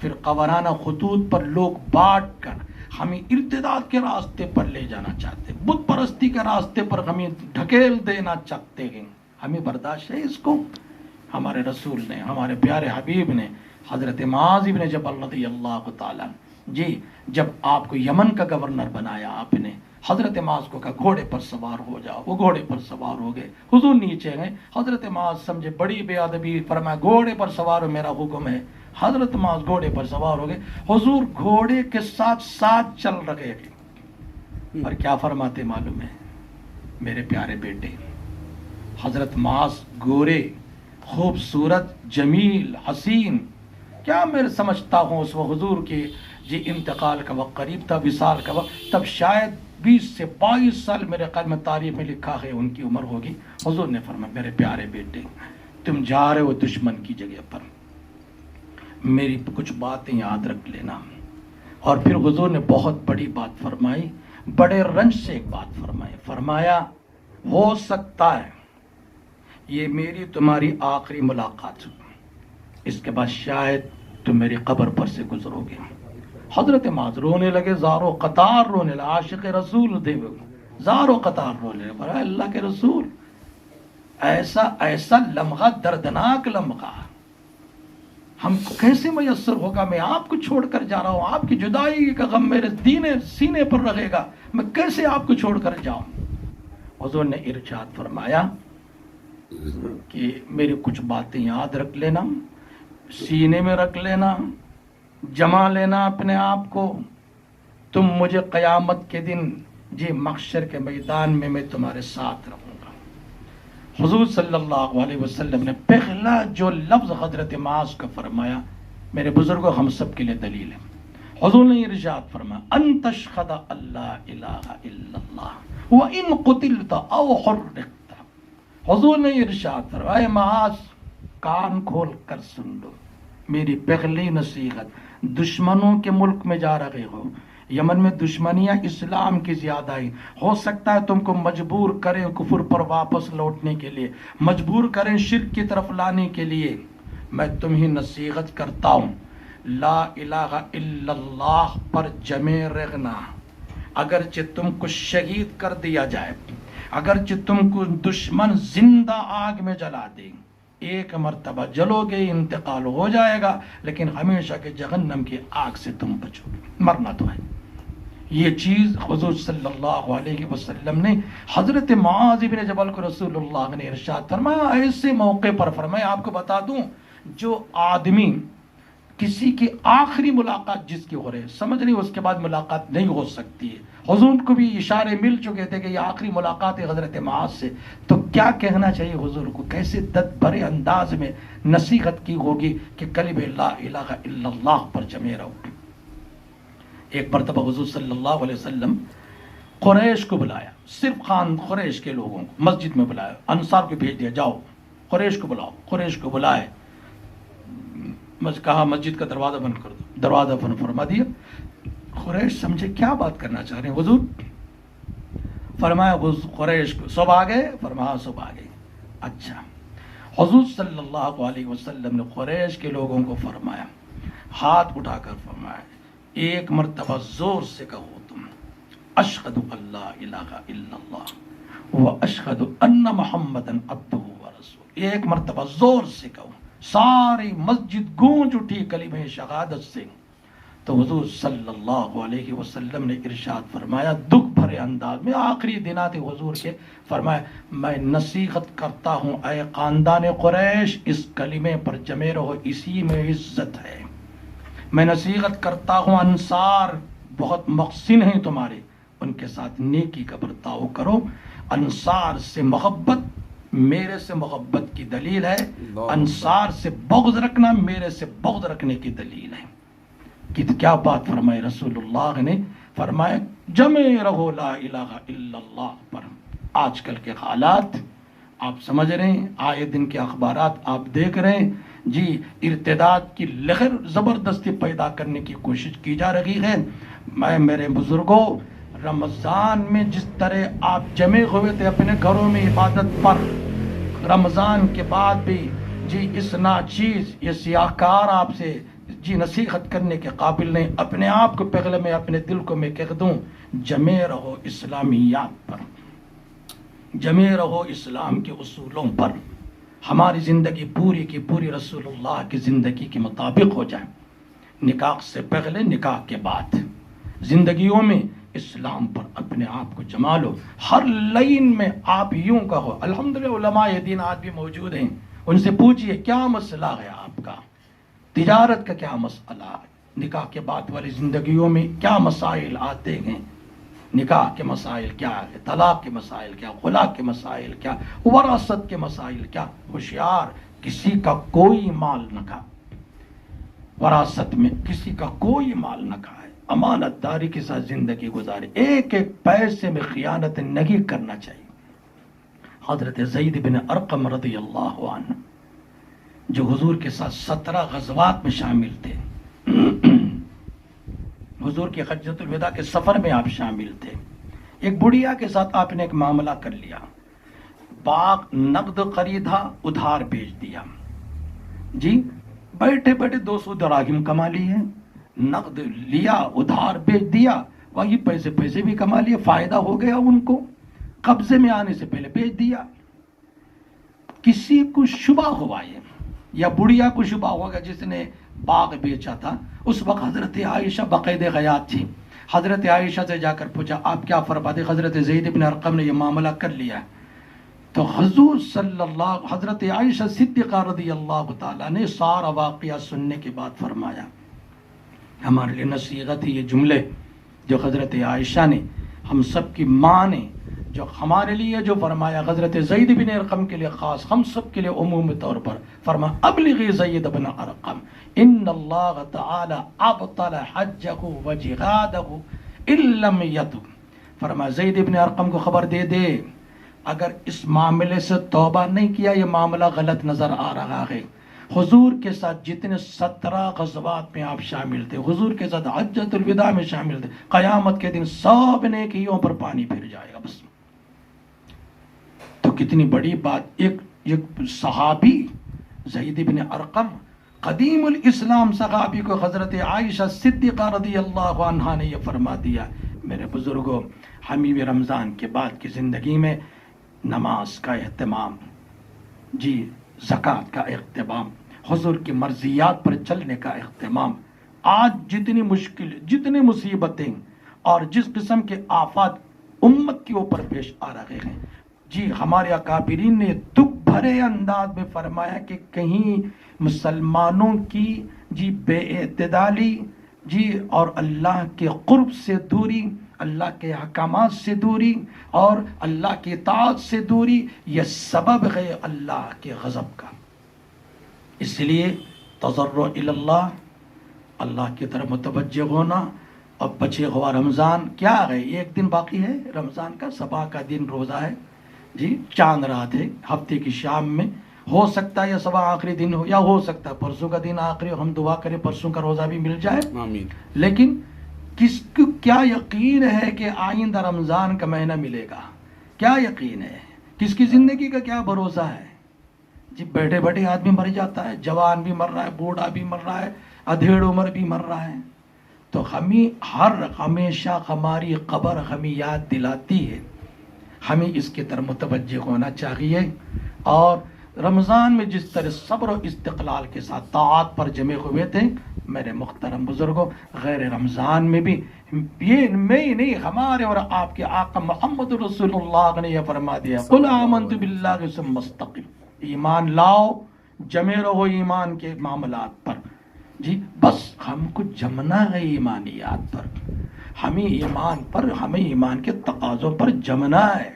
Speaker 1: فرقہ وارانہ خطوط پر لوگ بانٹ کر ہمیں ارتداد کے راستے پر لے جانا چاہتے ہیں، بت پرستی کے راستے پر ہمیں ڈھکیل دینا چاہتے ہیں۔ ہمیں برداشت ہے اس کو؟ ہمارے رسول نے، ہمارے پیارے حبیب نے، حضرت معاذ بن جبل رضی اللہ تعالیٰ جب آپ کو یمن کا گورنر بنایا، آپ نے حضرت معاذ کو کہا گھوڑے پر سوار ہو جاؤ، وہ گھوڑے پر سوار ہو گئے۔ حضور نیچے گئے، حضرت معاذ سمجھے بڑی بے ادبی، فرمایا گھوڑے پر سوار ہو، میرا حکم ہے۔ حضرت معاذ گھوڑے پر سوار ہو گئے، حضور گھوڑے کے ساتھ ساتھ چل رہے تھے، اور کیا فرماتے معلوم ہے میرے پیارے بیٹے؟ حضرت معاذ گورے، خوبصورت، جمیل، حسین، کیا میں سمجھتا ہوں اس وقت حضور کے انتقال کا وقت قریب تھا، وصال کا وقت، تب شاید 20 سے 22 سال میرے خیال میں تاریخ میں لکھا ہے ان کی عمر ہوگی۔ حضور نے فرمایا میرے پیارے بیٹے، تم جا رہے ہو دشمن کی جگہ پر، میری کچھ باتیں یاد رکھ لینا۔ اور پھر حضور نے بہت بڑی بات فرمائی، بڑے رنج سے ایک بات فرمائی، فرمایا ہو سکتا ہے یہ میری تمہاری آخری ملاقات ہو، اس کے بعد شاید تم میری قبر پر سے گزرو گے۔ حضرت معاذ رونے لگے، زارو قطار رونے لگے، عاشق رسول دے زارو قطار رونے لگے، پر اللہ کے رسول، ایسا لمحہ، دردناک لمحہ ہم کو کیسے میسر ہوگا؟ میں آپ کو چھوڑ کر جا رہا ہوں، آپ کی جدائی کا غم میرے سینے پر رہے گا، میں کیسے آپ کو چھوڑ کر جاؤں؟ حضور نے ارشاد فرمایا کہ میری کچھ باتیں یاد رکھ لینا، سینے میں رکھ لینا، جما لینا اپنے آپ کو، تم مجھے قیامت کے دن محشر کے میدان میں تمہارے ساتھ رہوں گا۔ حضور صلی اللہ علیہ وسلم نے پہلا جو لفظ حضرت معاذ کا فرمایا، میرے بزرگوں ہم سب کے لیے دلیل ہے۔ حضور نے ارشاد فرمایا ان تشهد اللہ الہ الا اللہ وان قتلت او حرقت۔ حضور نے ارشاد فرمایا اے معاذ، کان کھول کر سن لو میری پہلی نصیحت، دشمنوں کے ملک میں جا رہے ہو، یمن میں دشمنیاں اسلام کی زیادہ ہی، ہو سکتا ہے تم کو مجبور کریں کفر پر واپس لوٹنے کے لیے، مجبور کریں شرک کی طرف لانے کے لیے، میں تمہیں نصیحت کرتا ہوں لا الہ الا اللہ پر جمے رہنا۔ اگرچہ تم کو شہید کر دیا جائے، اگرچہ تم کو دشمن زندہ آگ میں جلا دے، ایک مرتبہ جلو گے، انتقال ہو جائے گا، لیکن ہمیشہ کے جہنم کی آگ سے تم بچو گے، مرنا تو ہے۔ یہ چیز حضور صلی اللہ علیہ وسلم نے حضرت معاذ بن جبل کو رسول اللہ نے ارشاد فرمایا، ایسے موقع پر فرمایا۔ آپ کو بتا دوں، جو آدمی کسی کی آخری ملاقات جس کی ہو رہی ہے، سمجھ رہی اس کے بعد ملاقات نہیں ہو سکتی ہے. حضور کو بھی اشارے مل چکے تھے کہ یہ آخری ملاقات ہے حضرت معاذ سے. تو کیا کہنا چاہیے حضور کو، کیسے دت بھرے انداز میں نصیحت کی ہوگی کہ کلمہ لا الہ الا اللہ پر جمے رہو. ایک مرتبہ حضور صلی اللہ علیہ وسلم قریش کو بلایا، صرف خان قریش کے لوگوں کو مسجد میں بلایا، انصار کو بھیج دیا جاؤ قریش کو بلاؤ. قریش کو بلائے، کہا مسجد کا دروازہ بند کر دو، دروازہ بند فرما دیا. قریش سمجھے کیا بات کرنا چاہ رہے ہیں حضور. فرمایا قریش کو صبح آ گئے، فرمایا صبح آ گئے. اچھا، حضور صلی اللہ علیہ وسلم نے قریش کے لوگوں کو فرمایا، ہاتھ اٹھا کر فرمایا ایک مرتبہ زور سے کہو تم اشہد ان لا الہ الا اللہ و اشہد ان محمدن عبدہ و رسول. ایک مرتبہ زور سے کہو. ساری مسجد گونج اٹھی کلمہ شہادت سے. تو حضور صلی اللہ علیہ وسلم نے ارشاد فرمایا دکھ بھرے انداز میں، آخری دنات حضور کے، فرمایا میں نصیحت کرتا ہوں اے خاندان قریش، اس کلمے پر جمے رہو، اسی میں عزت ہے. میں نصیحت کرتا ہوں انصار بہت محسن ہیں تمہارے، ان کے ساتھ نیکی کا برتاؤ کرو. انصار سے محبت میرے سے محبت کی دلیل ہے، انصار سے بغض رکھنا میرے سے بغض رکھنے کی دلیل ہے. کیا بات فرمائی رسول اللہ نے، فرمایا جمع رہو لا الہ الا اللہ پر. آج کل کے حالات آپ سمجھ رہے ہیں، آئے دن کے اخبارات آپ دیکھ رہے ہیں، جی ارتداد کی لہر زبردستی پیدا کرنے کی کوشش کی جا رہی ہے. میں میرے بزرگوں، رمضان میں جس طرح آپ جمع ہوئے تھے اپنے گھروں میں عبادت پر، رمضان کے بعد بھی جی اس ناچیز یہ سیاہکار آپ سے جی نصیحت کرنے کے قابل نہیں. اپنے آپ کو پہلے میں اپنے دل کو میں کہہ دوں، جمع رہو اسلامیات پر، جمع رہو اسلام کے اصولوں پر. ہماری زندگی پوری کی پوری رسول اللہ کی زندگی کے مطابق ہو جائے. نکاح سے پہلے، نکاح کے بعد زندگیوں میں اسلام پر اپنے آپ کو جما لو. ہر لائن میں آپ یوں کہو. الحمدللہ علماء دین آج بھی موجود ہیں، ان سے پوچھئے کیا مسئلہ ہے آپ کا، تجارت کا کیا مسئلہ ہے، نکاح کے بعد والی زندگیوں میں کیا مسائل آتے ہیں، نکاح کے مسائل کیا ہے، طلاق کے مسائل کیا، خلا کے مسائل کیا، وراثت کے مسائل کیا. ہوشیار، کسی کا کوئی مال نہ کھا، وراثت میں کسی کا کوئی مال نہ کھائے، امانت داری کے ساتھ زندگی گزارے، ایک ایک پیسے میں خیانت نہیں کرنا چاہیے. حضرت زید بن ارقم رضی اللہ عنہ جو حضور کے ساتھ 17 غزوات میں شامل تھے، حضور کی حجۃ الوداع کے سفر میں آپ شامل تھے. ایک بڑھیا کے ساتھ آپ نے ایک معاملہ کر لیا، باغ نقد خریدا، ادھار بیچ دیا. جی بیٹھے بیٹھے 200 دراہم کما لی ہے، نقد لیا ادھار بیچ دیا، وہی پیسے بھی کما لیے، فائدہ ہو گیا ان کو، قبضے میں آنے سے پہلے بیچ دیا. کسی کو شبہ ہوا یہ، یا بڑھیا کو شبہ ہوگا جس نے باغ بیچا تھا. اس وقت حضرت عائشہ باقاعدہ حیات تھی. حضرت عائشہ سے جا کر پوچھا آپ کیا فرماتے؟ حضرت زید بن ارقم نے یہ معاملہ کر لیا. تو حضور صلی اللہ، حضرت عائشہ صدیقہ رضی اللہ تعالیٰ نے سارا واقعہ سننے کے بعد فرمایا، ہمارے لیے نصیحت ہے یہ جملے جو حضرت عائشہ نے، ہم سب کی ماں نے جو ہمارے لیے جو فرمایا، حضرت زید بن ارقم کے لیے خاص، ہم سب کے لیے عمومی طور پر فرما ابلغی زید بن ارقم ان اللہ تعالی ابطل حجہ و جہادہ ان لم یتب. فرما زید بن ارقم کو خبر دے دے، اگر اس معاملے سے توبہ نہیں کیا یہ معاملہ غلط نظر آ رہا ہے. حضور کے ساتھ جتنے 17 غزوات میں آپ شامل تھے، حضور کے ساتھ حجۃ الوداع میں شامل تھے، قیامت کے دن سب نیکیوں پر پانی پھر جائے گا. بس تو کتنی بڑی بات. ایک صحابی زید بن ارقم، قدیم الاسلام صحابی کو حضرت عائشہ صدیقہ رضی اللہ عنہا نے یہ فرما دیا، میرے بزرگوں، ہمیں رمضان کے بعد کی زندگی میں نماز کا اہتمام، جی زکوٰۃ کا اہتمام، حضور کی مرضیات پر چلنے کا اہتمام. آج جتنی مشکل، جتنی مصیبتیں اور جس قسم کے آفات امت کے اوپر پیش آ رہے ہیں، جی ہمارے اکابرین نے دکھ بھرے انداز میں فرمایا کہ کہیں مسلمانوں کی جی بے اعتدالی، جی اور اللہ کے قرب سے دوری، اللہ کے احکامات سے دوری اور اللہ کی اطاعت سے دوری، یہ سبب ہے اللہ کے غضب کا۔ اس لیے تضرع الی اللہ، اللہ کی طرف متوجہ ہونا۔ اب بچے ہوا رمضان، کیا ہے، ایک دن باقی ہے رمضان کا، صبح کا دن روزہ ہے، جی چاند رات ہے، ہفتے کی شام میں ہو سکتا ہے یہ صبح آخری دن ہو، یا ہو سکتا ہے پرسوں کا دن آخری ہو، ہم دعا کریں پرسوں کا روزہ بھی مل جائے،
Speaker 2: آمین۔
Speaker 1: لیکن کس کو کیا یقین ہے کہ آئندہ رمضان کا مہینہ ملے گا؟ کیا یقین ہے؟ کس کی زندگی کا کیا بھروسہ ہے؟ جی بیٹھے بیٹھے آدمی مر جاتا ہے، جوان بھی مر رہا ہے، بوڑھا بھی مر رہا ہے، ادھیڑ عمر بھی مر رہا ہے۔ تو ہمیشہ ہماری قبر ہمیں یاد دلاتی ہے، ہمیں اس کی طرف متوجہ ہونا چاہیے۔ اور رمضان میں جس طرح صبر و استقلال کے ساتھ طاعات پر جمے ہوئے تھے میرے محترم بزرگوں، غیر رمضان میں بھی یہ میں نہیں، ہمارے اور آپ کے آقا محمد رسول اللہ نے یہ فرما دیا، قل آمنت باللہ ثم استقم، ایمان لاؤ، جمے رہو ایمان کے معاملات پر۔ جی بس ہم کو جمنا ہے ایمانیات پر، ہمیں ایمان کے تقاضوں پر جمنا ہے،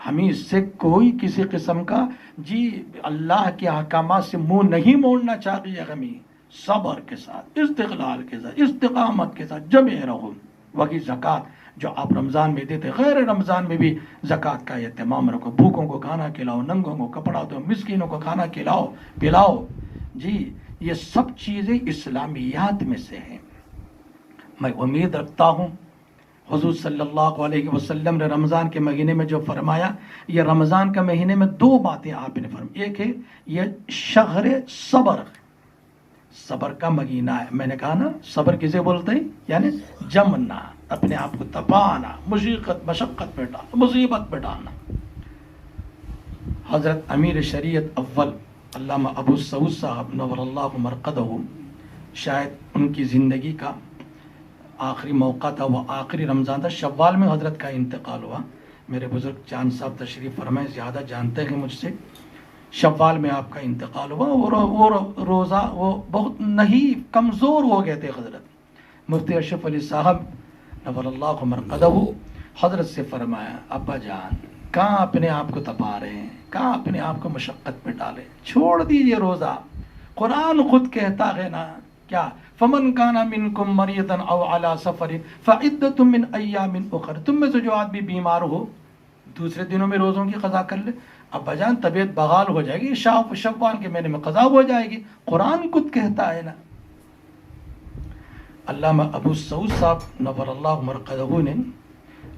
Speaker 1: ہمیں اس سے کوئی کسی قسم کا جی اللہ کے احکامات سے منہ نہیں موڑنا چاہیے، ہمیں صبر کے ساتھ، استقلال کے ساتھ، استقامت کے ساتھ جمے رہو۔ وہی زکوٰۃ جو آپ رمضان میں دیتے، غیر رمضان میں بھی زکوٰۃ کا اہتمام رکھو، بھوکوں کو کھانا کھلاؤ، ننگوں کو کپڑا دو، مسکینوں کو کھانا کھلاؤ پلاؤ۔ جی یہ سب چیزیں اسلامیات میں سے ہیں۔ میں امید رکھتا ہوں حضور صلی اللہ علیہ وسلم نے رمضان کے مہینے میں جو فرمایا، یہ رمضان کے مہینے میں دو باتیں آپ نے فرمائی، ایک ہے یہ شہر صبر، صبر کا مہینہ ہے، میں نے کہا نا صبر کسے بولتے ہیں، یعنی جمنا، اپنے آپ کو تپانا، مشقت میں ڈالنا، مصیبت میں ڈالنا۔ حضرت امیر شریعت اول علامہ ابو سعود صاحب نور اللہ مرقدہ، شاید ان کی زندگی کا آخری موقع تھا، وہ آخری رمضان تھا، شوال میں حضرت کا انتقال ہوا۔ میرے بزرگ چاند صاحب تشریف فرمائے، زیادہ جانتے ہیں مجھ سے، شوال میں آپ کا انتقال ہوا، اور وہ روزہ وہ بہت نہیں کمزور ہو گئے تھے حضرت۔ مفتی اشرف علی صاحب نور اللہ مرقدہ حضرت سے فرمایا، ابا جان کہاں اپنے آپ کو تپا رہے ہیں، کہاں اپنے آپ کو مشقت میں ڈالے، چھوڑ دیجئے روزہ، قرآن خود کہتا ہے نا کیا، فمن کان منکم مریضا او علی سفر فعدۃ من ایام اخر، تم میں سے جو آدمی بیمار ہو دوسرے دنوں میں روزوں کی قضا کر لے۔ ابا جان طبیعت بحال ہو جائے گی، شوال کے مہینے میں قضا ہو جائے گی، قرآن خود کہتا ہے نا۔ علامہ ابو سعود صاحب نور اللہ مرقدہ نے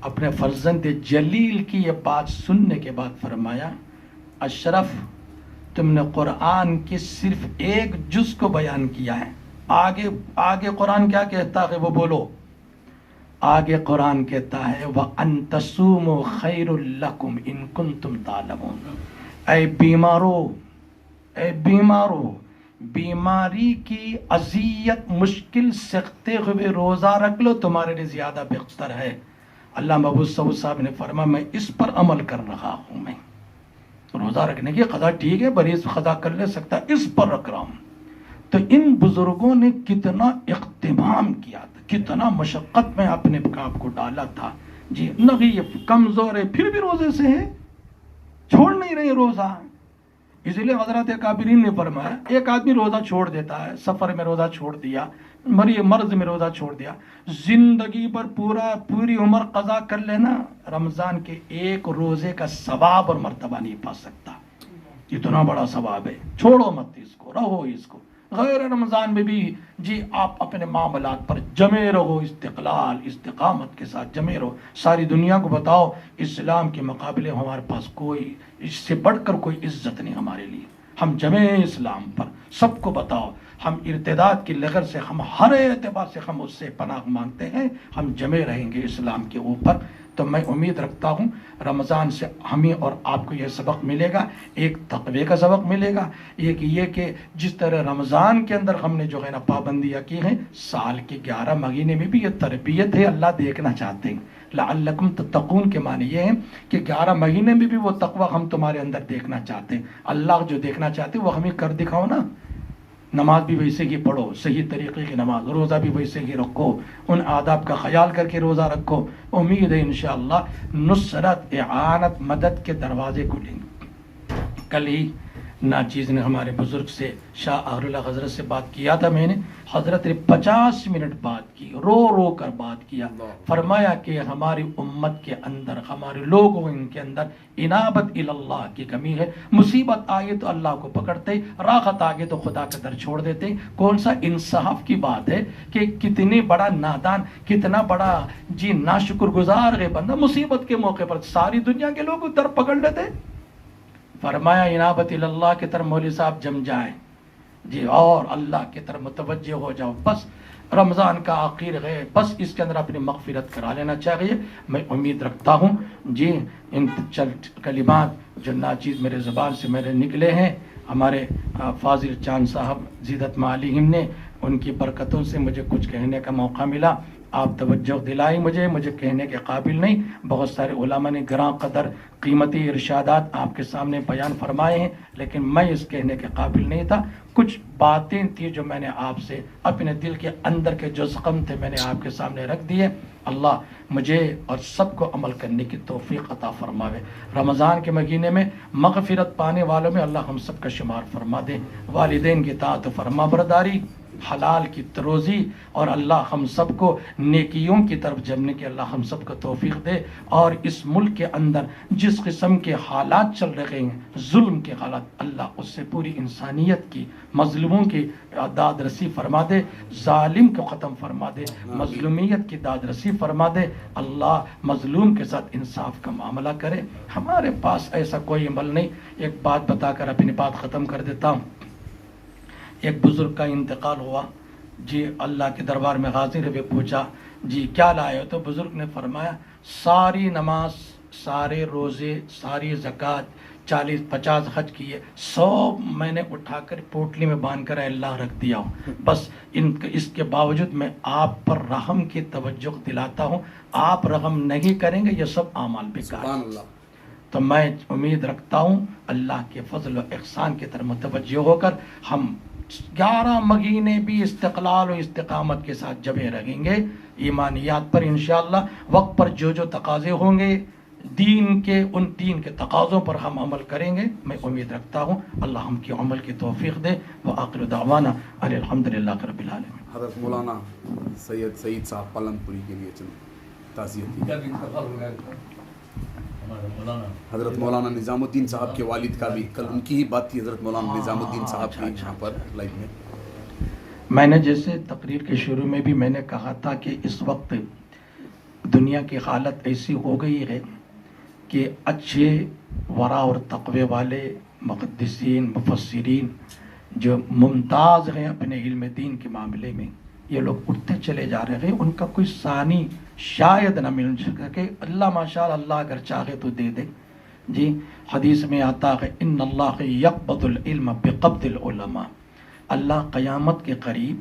Speaker 1: اپنے فرزند جلیل کی یہ بات سننے کے بعد فرمایا، اشرف تم نے قرآن کی صرف ایک جز کو بیان کیا ہے، آگے قرآن کیا کہتا ہے وہ بولو۔ آگے قرآن کہتا ہے وَأَن تَصُومُوا خَيْرٌ لَكُمْ إِن كُنتُمْ تَعْلَمُونَ، اے بیمارو، بیماری کی اذیت مشکل سکتے ہوئے روزہ رکھ لو، تمہارے لیے زیادہ بہتر ہے۔ علامہ ابو سعود صاحب نے فرمایا میں اس پر عمل کر رہا ہوں، میں روزہ رکھنے کی قضا ٹھیک ہے، مریض قضا کر لے سکتا، اس پر رکھ رہا ہوں۔ تو ان بزرگوں نے کتنا اہتمام کیا تھا، کتنا مشقت میں اپنے آپ کو ڈالا تھا۔ جی نہیں یہ کمزور ہے پھر بھی روزے سے ہے، چھوڑ نہیں رہے روزہ۔ اس لیے حضرات کابرین نے فرمایا ایک آدمی روزہ چھوڑ دیتا ہے، سفر میں روزہ چھوڑ دیا، مرض میں روزہ چھوڑ دیا، زندگی پر پوری عمر قضا کر لینا، رمضان کے ایک روزے کا ثواب اور مرتبہ نہیں پا سکتا، اتنا بڑا ثواب ہے۔ چھوڑو مت اس کو، رہو اس کو۔ غیر رمضان میں بھی جی آپ اپنے معاملات پر جمے رہو، استقلال استقامت کے ساتھ جمے رہو۔ ساری دنیا کو بتاؤ اسلام کے مقابلے ہمارے پاس کوئی اس سے بڑھ کر کوئی عزت نہیں ہمارے لیے، ہم جمے اسلام پر، سب کو بتاؤ ہم ارتداد کی لہر سے، ہم ہر اعتبار سے ہم اس سے پناہ مانگتے ہیں، ہم جمے رہیں گے اسلام کے اوپر۔ تو میں امید رکھتا ہوں رمضان سے ہمیں اور آپ کو یہ سبق ملے گا، ایک تقوی کا سبق ملے گا، ایک یہ کہ جس طرح رمضان کے اندر ہم نے جو ہے نا پابندیاں کی ہیں، سال کے 11 مہینے میں بھی یہ تربیت ہے، اللہ دیکھنا چاہتے ہیں۔ لعلکم تتقون کے معنی یہ ہے کہ 11 مہینے میں بھی وہ تقوی ہم تمہارے اندر دیکھنا چاہتے ہیں۔ اللہ جو دیکھنا چاہتے ہیں وہ ہمیں کر دکھاؤ نا، نماز بھی ویسے ہی پڑھو، صحیح طریقے کی نماز، روزہ بھی ویسے ہی رکھو، ان آداب کا خیال کر کے روزہ رکھو. امید ہے انشاءاللہ نصرت، اعانت، مدد کے دروازے کھلیں گے. کل ہی ناچیز نے ہمارے بزرگ سے، شاہ آر اللہ حضرت سے بات کیا تھا میں نے. حضرت نے 50 منٹ بات کی، رو رو کر بات کیا. فرمایا کہ ہماری امت کے اندر، ہمارے لوگوں کے اندر انابت اللہ کی کمی ہے. مصیبت آئے تو اللہ کو پکڑتے، راحت آگے تو خدا کا در چھوڑ دیتے. کون سا انصاف کی بات ہے کہ کتنی بڑا نادان، کتنا بڑا ناشکر گزار ہے بندہ، مصیبت کے موقع پر ساری دنیا کے لوگ در پکڑ لیتے. فرمایا انابت اللہ کی طرف مولوی صاحب جم جائیں اور اللہ کی طرف متوجہ ہو جاؤ. بس رمضان کا آخر ہے، بس اس کے اندر اپنی مغفرت کرا لینا چاہیے. میں امید رکھتا ہوں ان کلمات جو ناچیز میرے زبان سے میرے نکلے ہیں، ہمارے فاضل چاند صاحب زیدت معلیہم نے، ان کی برکتوں سے مجھے کچھ کہنے کا موقع ملا. آپ توجہ دلائی مجھے کہنے کے قابل نہیں. بہت سارے علماء نے گراں قدر قیمتی ارشادات آپ کے سامنے بیان فرمائے ہیں، لیکن میں اس کہنے کے قابل نہیں تھا. کچھ باتیں تھیں جو میں نے آپ سے اپنے دل کے اندر کے جو زخم تھے میں نے آپ کے سامنے رکھ دیے. اللہ مجھے اور سب کو عمل کرنے کی توفیق عطا فرماوے. رمضان کے مہینے میں مغفرت پانے والوں میں اللہ ہم سب کا شمار فرما دے. والدین کی اطاعت و فرما برداری، حلال کی روزی، اور اللہ ہم سب کو نیکیوں کی طرف جمنے کی اللہ ہم سب کو توفیق دے. اور اس ملک کے اندر جس قسم کے حالات چل رہے ہیں، ظلم کے حالات، اللہ اس سے پوری انسانیت کی، مظلوموں کی داد رسی فرما دے. ظالم کو ختم فرما دے، مظلومیت کی داد رسی فرما دے. اللہ مظلوم کے ساتھ انصاف کا معاملہ کرے. ہمارے پاس ایسا کوئی عمل نہیں. ایک بات بتا کر اپنی بات ختم کر دیتا ہوں. ایک بزرگ کا انتقال ہوا اللہ کے دربار میں حاضر ہوئے، پوچھا کیا لائے ہو؟ تو بزرگ نے فرمایا ساری نماز، سارے روزے، ساری زکوٰۃ، 40-50 حج کیے، 100 میں نے اٹھا کر پوٹلی میں باندھ کر اللہ رکھ دیا ہوں. بس اس کے باوجود میں آپ پر رحم کی توجہ دلاتا ہوں. آپ رحم نہیں کریں گے، یہ سب اعمال بیکار. تو میں امید رکھتا ہوں اللہ کے فضل و احسان کی طرف متوجہ ہو کر ہم 11 مہینے بھی استقلال و استقامت کے ساتھ جمے رہیں گے. ایمانیات پر انشاءاللہ وقت پر جو تقاضے ہوں گے دین کے تقاضوں پر ہم عمل کریں گے. میں امید رکھتا ہوں اللہ ہم کی عمل کی توفیق دے. وآخر دعوانا الحمدللہ رب العالمین.
Speaker 2: حضرت مولانا سعید صاحب پالن پوری کے لیے تعزیت. حضرت مولانا نظام الدین صاحب کے والد کا بھی کل ان کی ہی بات تھی. حضرت مولانا نظام الدین صاحب کی یہاں پر لائیو میں
Speaker 1: نے جیسے تقریر کے شروع میں بھی میں نے کہا تھا کہ اس وقت دنیا کی حالت ایسی ہو گئی ہے کہ اچھے ورع اور تقوی والے محدثین، مفسرین جو ممتاز ہیں اپنے علم دین کے معاملے میں، یہ لوگ اٹھتے چلے جا رہے ہیں. ان کا کوئی ثانی شاید نہ مل سکے. اللہ ماشاءاللہ اللہ اگر چاہے تو دے دے. حدیث میں آتا ہے ان اللہ یقبض العلم بقبض العلماء. اللہ قیامت کے قریب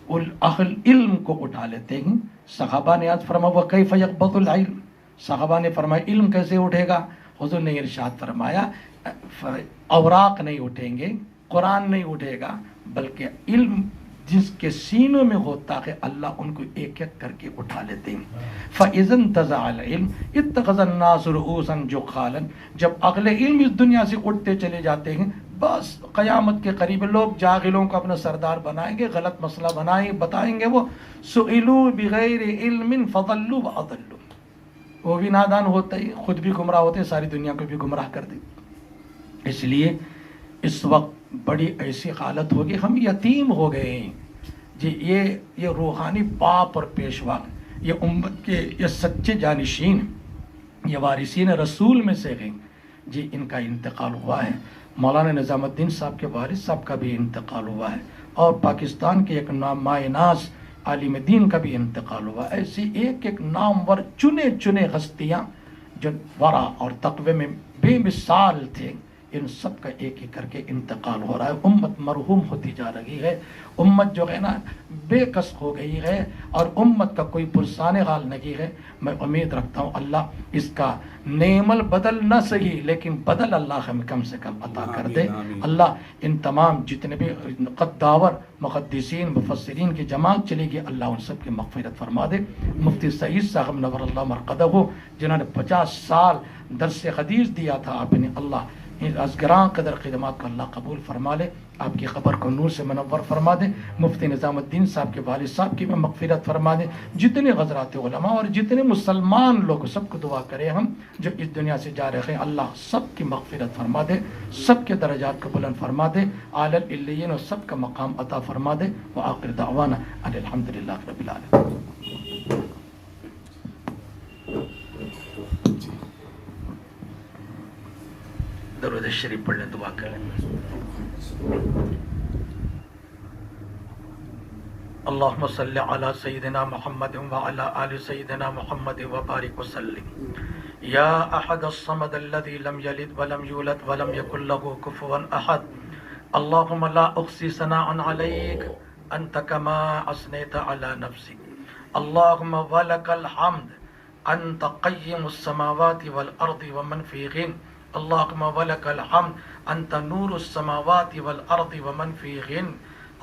Speaker 1: اہل علم کو اٹھا لیتے ہیں. صحابہ نے آج فرمایا وکیف یقبض العلم. صحابہ نے فرمایا علم کیسے اٹھے گا؟ حضور نے ارشاد فرمایا اوراق نہیں اٹھیں گے، قرآن نہیں اٹھے گا، بلکہ علم جس کے سینوں میں ہوتا ہے اللہ ان کو ایک ایک کر کے اٹھا لیتے ہیں. فَإِذَا انْتَزَعَ الْعِلْمُ اتَّخَذَ النَّاسُ رُؤُوسًا جُخَالًا. جب اگلے علم اس دنیا سے اٹھتے چلے جاتے ہیں، بس قیامت کے قریب لوگ جاہلوں کو اپنا سردار بنائیں گے، غلط مسئلہ بتائیں گے. وہ سئلوا بغیر علم فضلوا واضلوا. وہ بھی نادان ہوتے ہیں، خود بھی گمراہ ہوتے ہیں، ساری دنیا کو بھی گمراہ کر دیں. اس لیے اس وقت بڑی ایسی حالت ہوگی، ہم یتیم ہو گئے ہیں یہ روحانی باپ اور پیشوا، یہ امت کے یہ سچے جانشین، یہ وارثین رسول میں سے ہیں ان کا انتقال ہوا ہے. مولانا نظام الدین صاحب کے والد صاحب کا بھی انتقال ہوا ہے، اور پاکستان کے ایک مائے ناز عالم دین کا بھی انتقال ہوا. ایسی ایک ایک نامور چنے ہستیاں جو ورع اور تقوی میں بے مثال تھے، ان سب کا ایک ایک کر کے انتقال ہو رہا ہے. امت مرحوم ہوتی جا رہی ہے، امت جو ہے نا بے کس ہو گئی ہے، اور امت کا کوئی پرسان حال نہیں ہے. میں امید رکھتا ہوں اللہ اس کا نعم البدل نہ صحیح لیکن بدل اللہ ہمیں کم سے کم عطا کر دے. اللہ ان تمام جتنے بھی قداور محدثین مفسرین کی جماعت چلے گی، اللہ ان سب کی مغفرت فرما دے. مفتی سعید صاحب نور اللہ مرقدہ جنہوں نے 50 سال درس حدیث دیا تھا آپ نے، اللہ از گراں قدر خدمات کو اللہ قبول فرما لے، آپ کی قبر کو نور سے منور فرما دے. مفتی نظام الدین صاحب کے والد صاحب کی بھی مغفرت فرما دے. جتنے حضرات علماء اور جتنے مسلمان لوگ سب کو دعا کریں ہم جو اس دنیا سے جا رہے ہیں، اللہ سب کی مغفرت فرما دے، سب کے درجات کو بلند فرما دے، اعلی العلیین اور سب کا مقام عطا فرما دے. وآخر دعوانا ان الحمدللہ رب العالمین. درود شریف پڑھ لیں، دعا کریں. اللہم صلی علی سیدنا محمد وعلی آل سیدنا محمد وبارک وسلم. یا احد الصمد الذی لم یلد ولم یولد ولم یکن له کفوا احد. اللہم لا احصی ثناء علیک انت کما اثنیت علی نفسک. اللہم ولک الحمد انت قیم السماوات والارض ومن فیہن. اللہم ولک الحمد انت نور السماوات والارض ومن فیہن.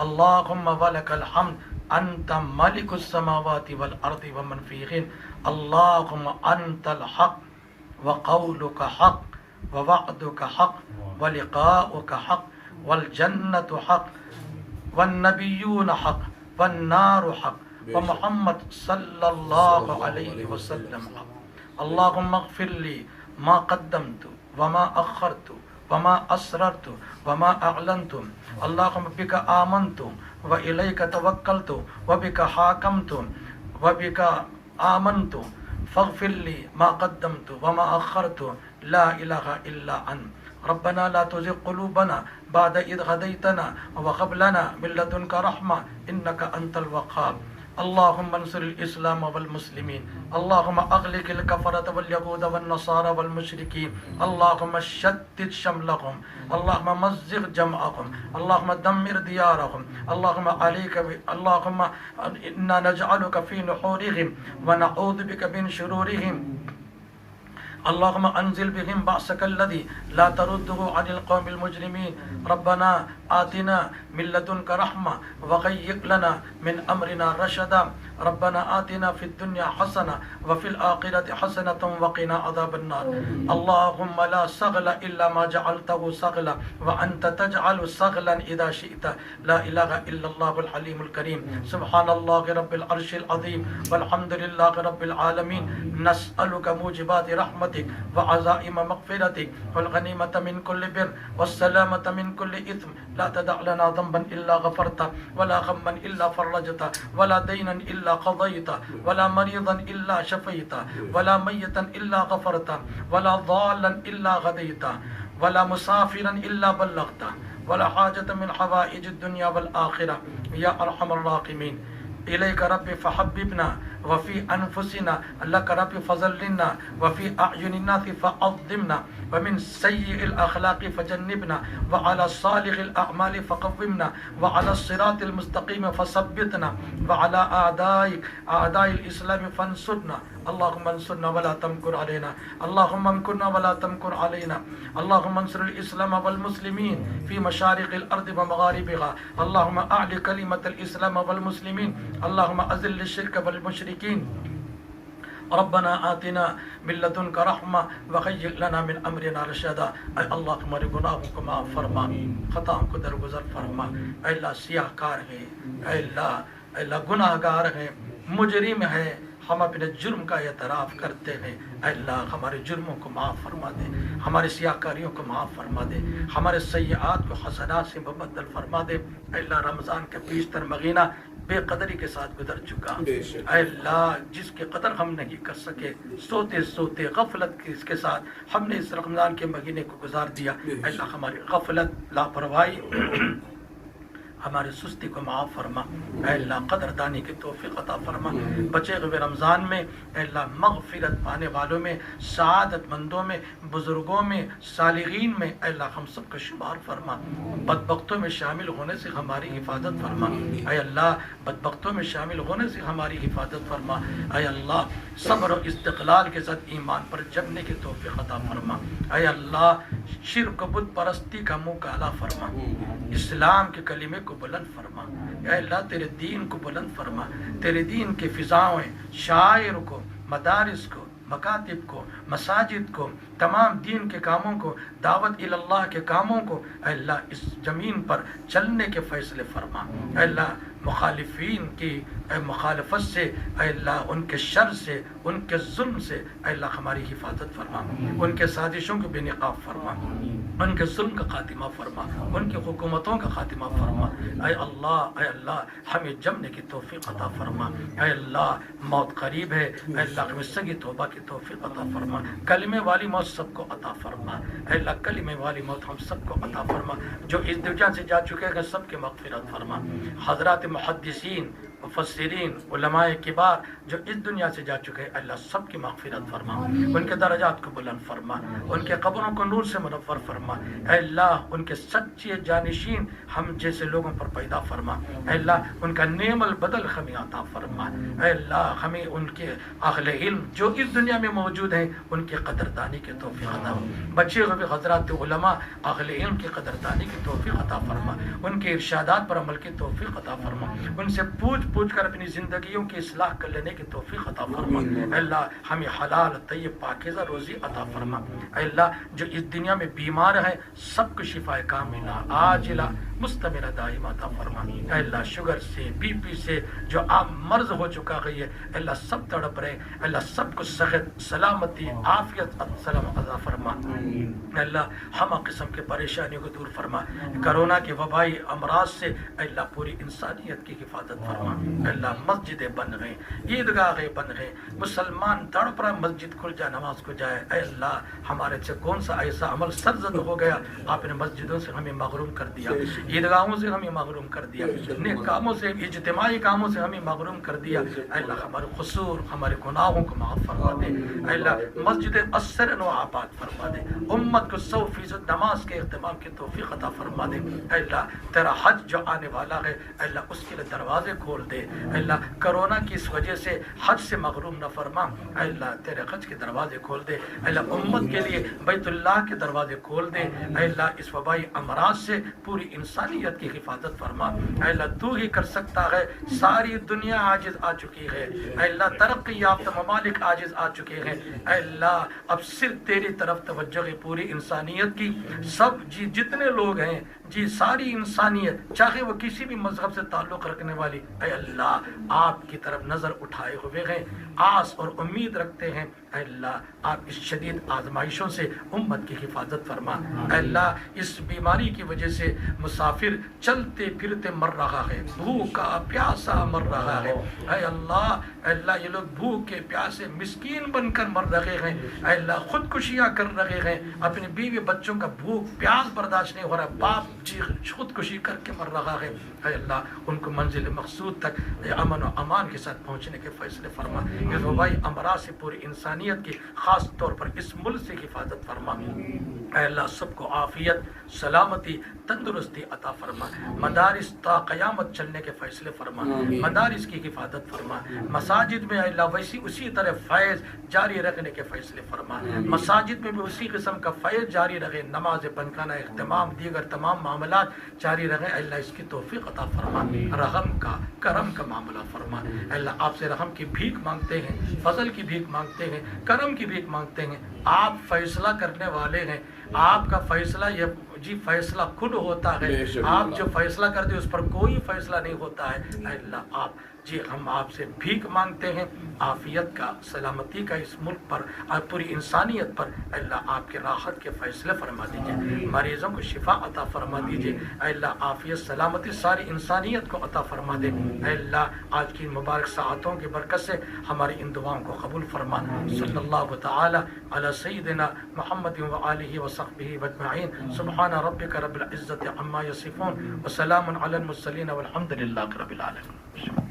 Speaker 1: اللہم ولک الحمد انت ملک السماوات والارض ومن فیہن. اللہم انت الحق وقولک حق ووعدک حق ولقاؤک حق والجنت حق والنبیون حق والنار حق ومحمد صلی اللہ علیہ وسلم حق. اللہم اغفر لی ما قدمت وما اخرت وما اسررت وما اعلنت. اللہم بک آمنت وإلیک توکلت وبک حاکمت وبک آمنت فاغفر لی ما قدمت وما اخرت لا الہ الا انت. ربنا لا تزغ قلوبنا بعد اذ هديتنا وهب لنا من لدنك رحمة انك انت الوهاب. اللهم انصر الاسلام والمسلمين. اللهم اغلق الكفرة واليهود والنصارى والمشركين. اللهم شتت شملهم. اللهم مزق جمعهم. اللهم دمر ديارهم. اللهم عليك اللهم انا نجعلك في نحورهم ونعوذ بك من شرورهم. اللهم انزل بهم بأسك الذي لا ترده عن القوم المجرمين. ربنا آتنا من لدنك رحمة وهيئ لنا من أمرنا رشدا. ربنا آتنا في الدنيا حسنة وفي الآخرة حسنة وقنا عذاب النار. اللهم لا سغل إلا ما جعلته سغلا وأنت تجعل سغلا إذا شئت. لا إله إلا الله الحليم الكريم. سبحان الله رب العرش العظيم والحمد لله رب العالمين. نسألك موجبات رحمتك وعزائم مغفرتك والغنيمة من كل بر والسلامة من كل إثم. لا تدع لنا ذنبا إلا غفرته ولا غما إلا فرجته ولا دينا إلا قضيته ولا مريضا إلا شفيته ولا ميتا إلا غفرته ولا ضالا إلا غديته ولا مسافرا إلا بلغته ولا حاجة من حوائج الدنيا والآخرة يا أرحم الراحمين. إليك ربي فحببنا وفي أنفسنا لك ربي فضلنا وفي أعين الناس فعظمنا ومن سيء الأخلاق فجنبنا وعلى صالح الأعمال فقومنا وعلى الصراط المستقيم فثبتنا وعلى أعداء الإسلام فانصرنا. اللهم انصرنا ولا تمكر علينا. اللهم امكرنا ولا تمكر علينا. اللهم انصر الإسلام والمسلمين في مشارق الأرض ومغاربها. اللهم أعلي كلمة الإسلام والمسلمين. اللهم أذل الشرك والمشركين. ربنا آتنا من لدنك رحمة وهيئ لنا من أمرنا رشدا. اے اللہ ہمارے گناہوں کو معاف فرما، خطاؤں کو درگزر فرما. اے اللہ سیاہ کار ہے، اے اللہ گناہ گار ہے، مجرم ہے، ہم اپنے جرم کا اعتراف کرتے ہیں. اے اللہ ہمارے جرموں کو معاف فرما دے، ہمارے سیاہ کاریوں کو معاف فرما دے، ہمارے سیئات کو حسنات سے مبدل فرما دے. اے اللہ رمضان کے بیشتر مہینہ بے قدری کے ساتھ گزر چکا. اے اللہ جس کے قدر ہم نہیں کر سکے، سوتے سوتے غفلت کے ساتھ ہم نے اس رمضان کے مہینے کو گزار دیا. اے اللہ ہماری غفلت، لاپرواہی، ہماری سستی کو معاف فرما، اے اللہ قدردانی کی توفیق عطا فرما، بچے ہوئے رمضان میں اے اللہ مغفرت پانے والوں میں، سعادت مندوں میں، بزرگوں میں، صالحین میں اے اللہ ہم سب کا شمار فرما، بدبختوں میں شامل ہونے سے ہماری حفاظت فرما، اے اللہ بدبختوں میں شامل ہونے سے ہماری حفاظت فرما، اے اللہ صبر و استقلال کے ساتھ ایمان پر جمنے کی توفیق عطا فرما، اے اللہ شرک و بت پرستی کا منہ کالا فرما، اسلام کے کلمے کو بلند فرما، اے اللہ تیرے دین کو بلند فرما، تیرے دین کی فضاؤں شاعر کو، مدارس کو، مکاتب کو، مساجد کو، تمام دین کے کاموں کو، دعوت اللہ کے کاموں کو اے اللہ اس زمین پر چلنے کے فیصلے فرما، اے اللہ مخالفین کی اے مخالفت سے اے اللہ ان کے شر سے، ان کے ظلم سے اے اللہ ہماری حفاظت فرما، ان کے سازشوں کو بے نقاب فرما، ان کے ظلم کا خاتمہ فرما، ان کی حکومتوں کا خاتمہ فرما، اے اللہ ہمیں جمنے کی توفیق عطا فرما، اے اللہ موت قریب ہے، اے اللہ ہمیں سگی توبہ کی توفیق عطا فرما، کلمے والی موت سب کو عطا فرما، اے اللہ کلمے والی موت ہم سب کو عطا فرما، جو اس دنیا سے جا چکے ہیں سب کے مغفرت فرما، حضرات محدثین، مفسرین، علماء کبار جو اس دنیا سے جا چکے ہیں اللہ سب کی مغفرت فرما، ان کے درجات کو بلند فرما، ان کے قبروں کو نور سے منور فرما، اے اللہ ان کے سچے جانشین ہم جیسے لوگوں پر پیدا فرما، اے اللہ ان کا نعم البدل ہمیں عطا فرما، اے اللہ ہمیں ان کے اہل علم جو اس دنیا میں موجود ہیں ان کی قدردانی کی توفیق عطا فرما، بچے ہوئے حضرات علماء اہل علم کی قدردانی کی توفیق عطا فرما، ان کے ارشادات پر عمل کی توفیق عطا فرما، ان سے پوچھ کر اپنی زندگیوں کی اصلاح کر لینے کی توفیق عطا فرما، اے اللہ ہمیں حلال طیب پاکیزہ روزی عطا فرما، اے اللہ جو اس دنیا میں بیمار ہیں سب کو شفا کاملہ عاجلہ مستمرہ دائمہ عطا فرما، اے اللہ شوگر سے، بی پی سے جو عام مرض ہو چکا ہے اے اللہ سب تڑپ رہے، اے اللہ سب کو صحت، سلامتی، عافیت سلام عطا فرما، اے اللہ ہمہ قسم کے پریشانیوں کو دور فرما، کرونا کے وبائی امراض سے اے اللہ پوری انسانیت کی حفاظت فرما، اے اللہ مسجدیں بن گئیں، عیدگاہیں بن گئیں، مسلمان تڑپ رہا مسجد کھل جائے نماز کو جائے، اے اللہ ہمارے سے کون سا ایسا عمل سرزد ہو گیا آپ نے مسجدوں سے ہمیں محروم کر دیا، عیدگاہوں سے ہمیں محروم کر دیا، نیک کاموں سے، اجتماعی کاموں سے ہمیں محروم کر دیا، اے اللہ ہمارے قصور، ہمارے گناہوں کو معاف فرما دے، اے اللہ مسجد اثر و آباد فرما دے، امت کو 100% نماز کے اہتمام کی توفیق عطا فرما دے، اے اللہ تیرا حج جو آنے والا ہے اے اللہ اس کے لیے دروازے کھول دے، اے اللہ کرونا کی اس وجہ سے حج سے محروم نہ فرما، اے اللہ تیرے حج کے دروازے کھول دے، اے اللہ امت کے لیے بیت اللہ کے دروازے کھول دے، اے اللہ اس وبائی امراض سے پوری انسانیت کی حفاظت فرما، اے اللہ تو ہی کر سکتا ہے، ساری دنیا عاجز آ چکی ہے، اے اللہ ترقی یافتہ ممالک عاجز آ چکے ہیں، اے اللہ اب صرف تیری طرف توجہ ہے پوری انسانیت کی، سب جتنے لوگ ہیں ساری انسانیت چاہے وہ کسی بھی مذہب سے تعلق رکھنے والی اے اللہ آپ کی طرف نظر اٹھائے ہوئے ہیں، آس اور امید رکھتے ہیں، اے اللہ آپ اس شدید آزمائشوں سے امت کی حفاظت فرما، اے اللہ اس بیماری کی وجہ سے مسافر چلتے پھرتے مر رہا ہے، بھوکا پیاسا مر رہا ہے، اے اللہ یہ لوگ بھوکے پیاسے مسکین بن کر مر رہے ہیں، اے اللہ خودکشیاں کر رہے ہیں، اپنے بیوی بچوں کا بھوک پیاس برداشت نہیں ہو رہا، باپ خودکشی کر کے مر رہا ہے، اے اللہ ان کو منزل مقصود تک امن و امان کے ساتھ پہنچنے کے فیصلے فرما، اس وبائی امراض سے پوری انسانیت کی خاص طور پر اس ملک سے حفاظت فرما، اے اللہ سب کو عافیت، سلامتی، تندرستی عطا فرما، مدارس تا قیامت چلنے کے فیصلے فرما، مدارس کی حفاظت فرما، مساجد میں اے اللہ اسی طرح فیض جاری رکھنے کے فیصلے فرما، مساجد میں بھی اسی قسم کا فیض جاری رہے، نماز پنکھانا اہتمام دیگر تمام معاملات جاری رہے، اے اللہ اس کی توفیق عطا فرما، رحم کا کرم کا معاملہ فرما، اے اللہ آپ سے رحم کی بھیک مانگتے ہیں، فضل کی بھیک مانگتے ہیں، کرم کی بھیک مانگتے ہیں، آپ فیصلہ کرنے والے ہیں، آپ کا فیصلہ یہ فیصلہ خود ہوتا ہے، آپ جو فیصلہ کرتے اس پر کوئی فیصلہ نہیں ہوتا ہے، اے اللہ آپ ہم آپ سے بھیک مانگتے ہیں عافیت کا، سلامتی کا اس ملک پر اور پوری انسانیت پر، اے اللہ آپ کے راحت کے فیصلے فرما دیجئے، مریضوں کو شفا عطا فرما دیجئے، اے اللہ عافیت سلامتی ساری انسانیت کو عطا فرما دے، اے اللہ آج کی مبارک ساعتوں کی برکت سے ہماری ان دعاؤں کو قبول فرما، صلی اللہ تعالی علی سیدنا محمد و آلہ و صحبہ اجمعین، سبحان سبحان ربک رب العزت عما یصفون وسلام علی المرسلین والحمد للہ رب العالمین.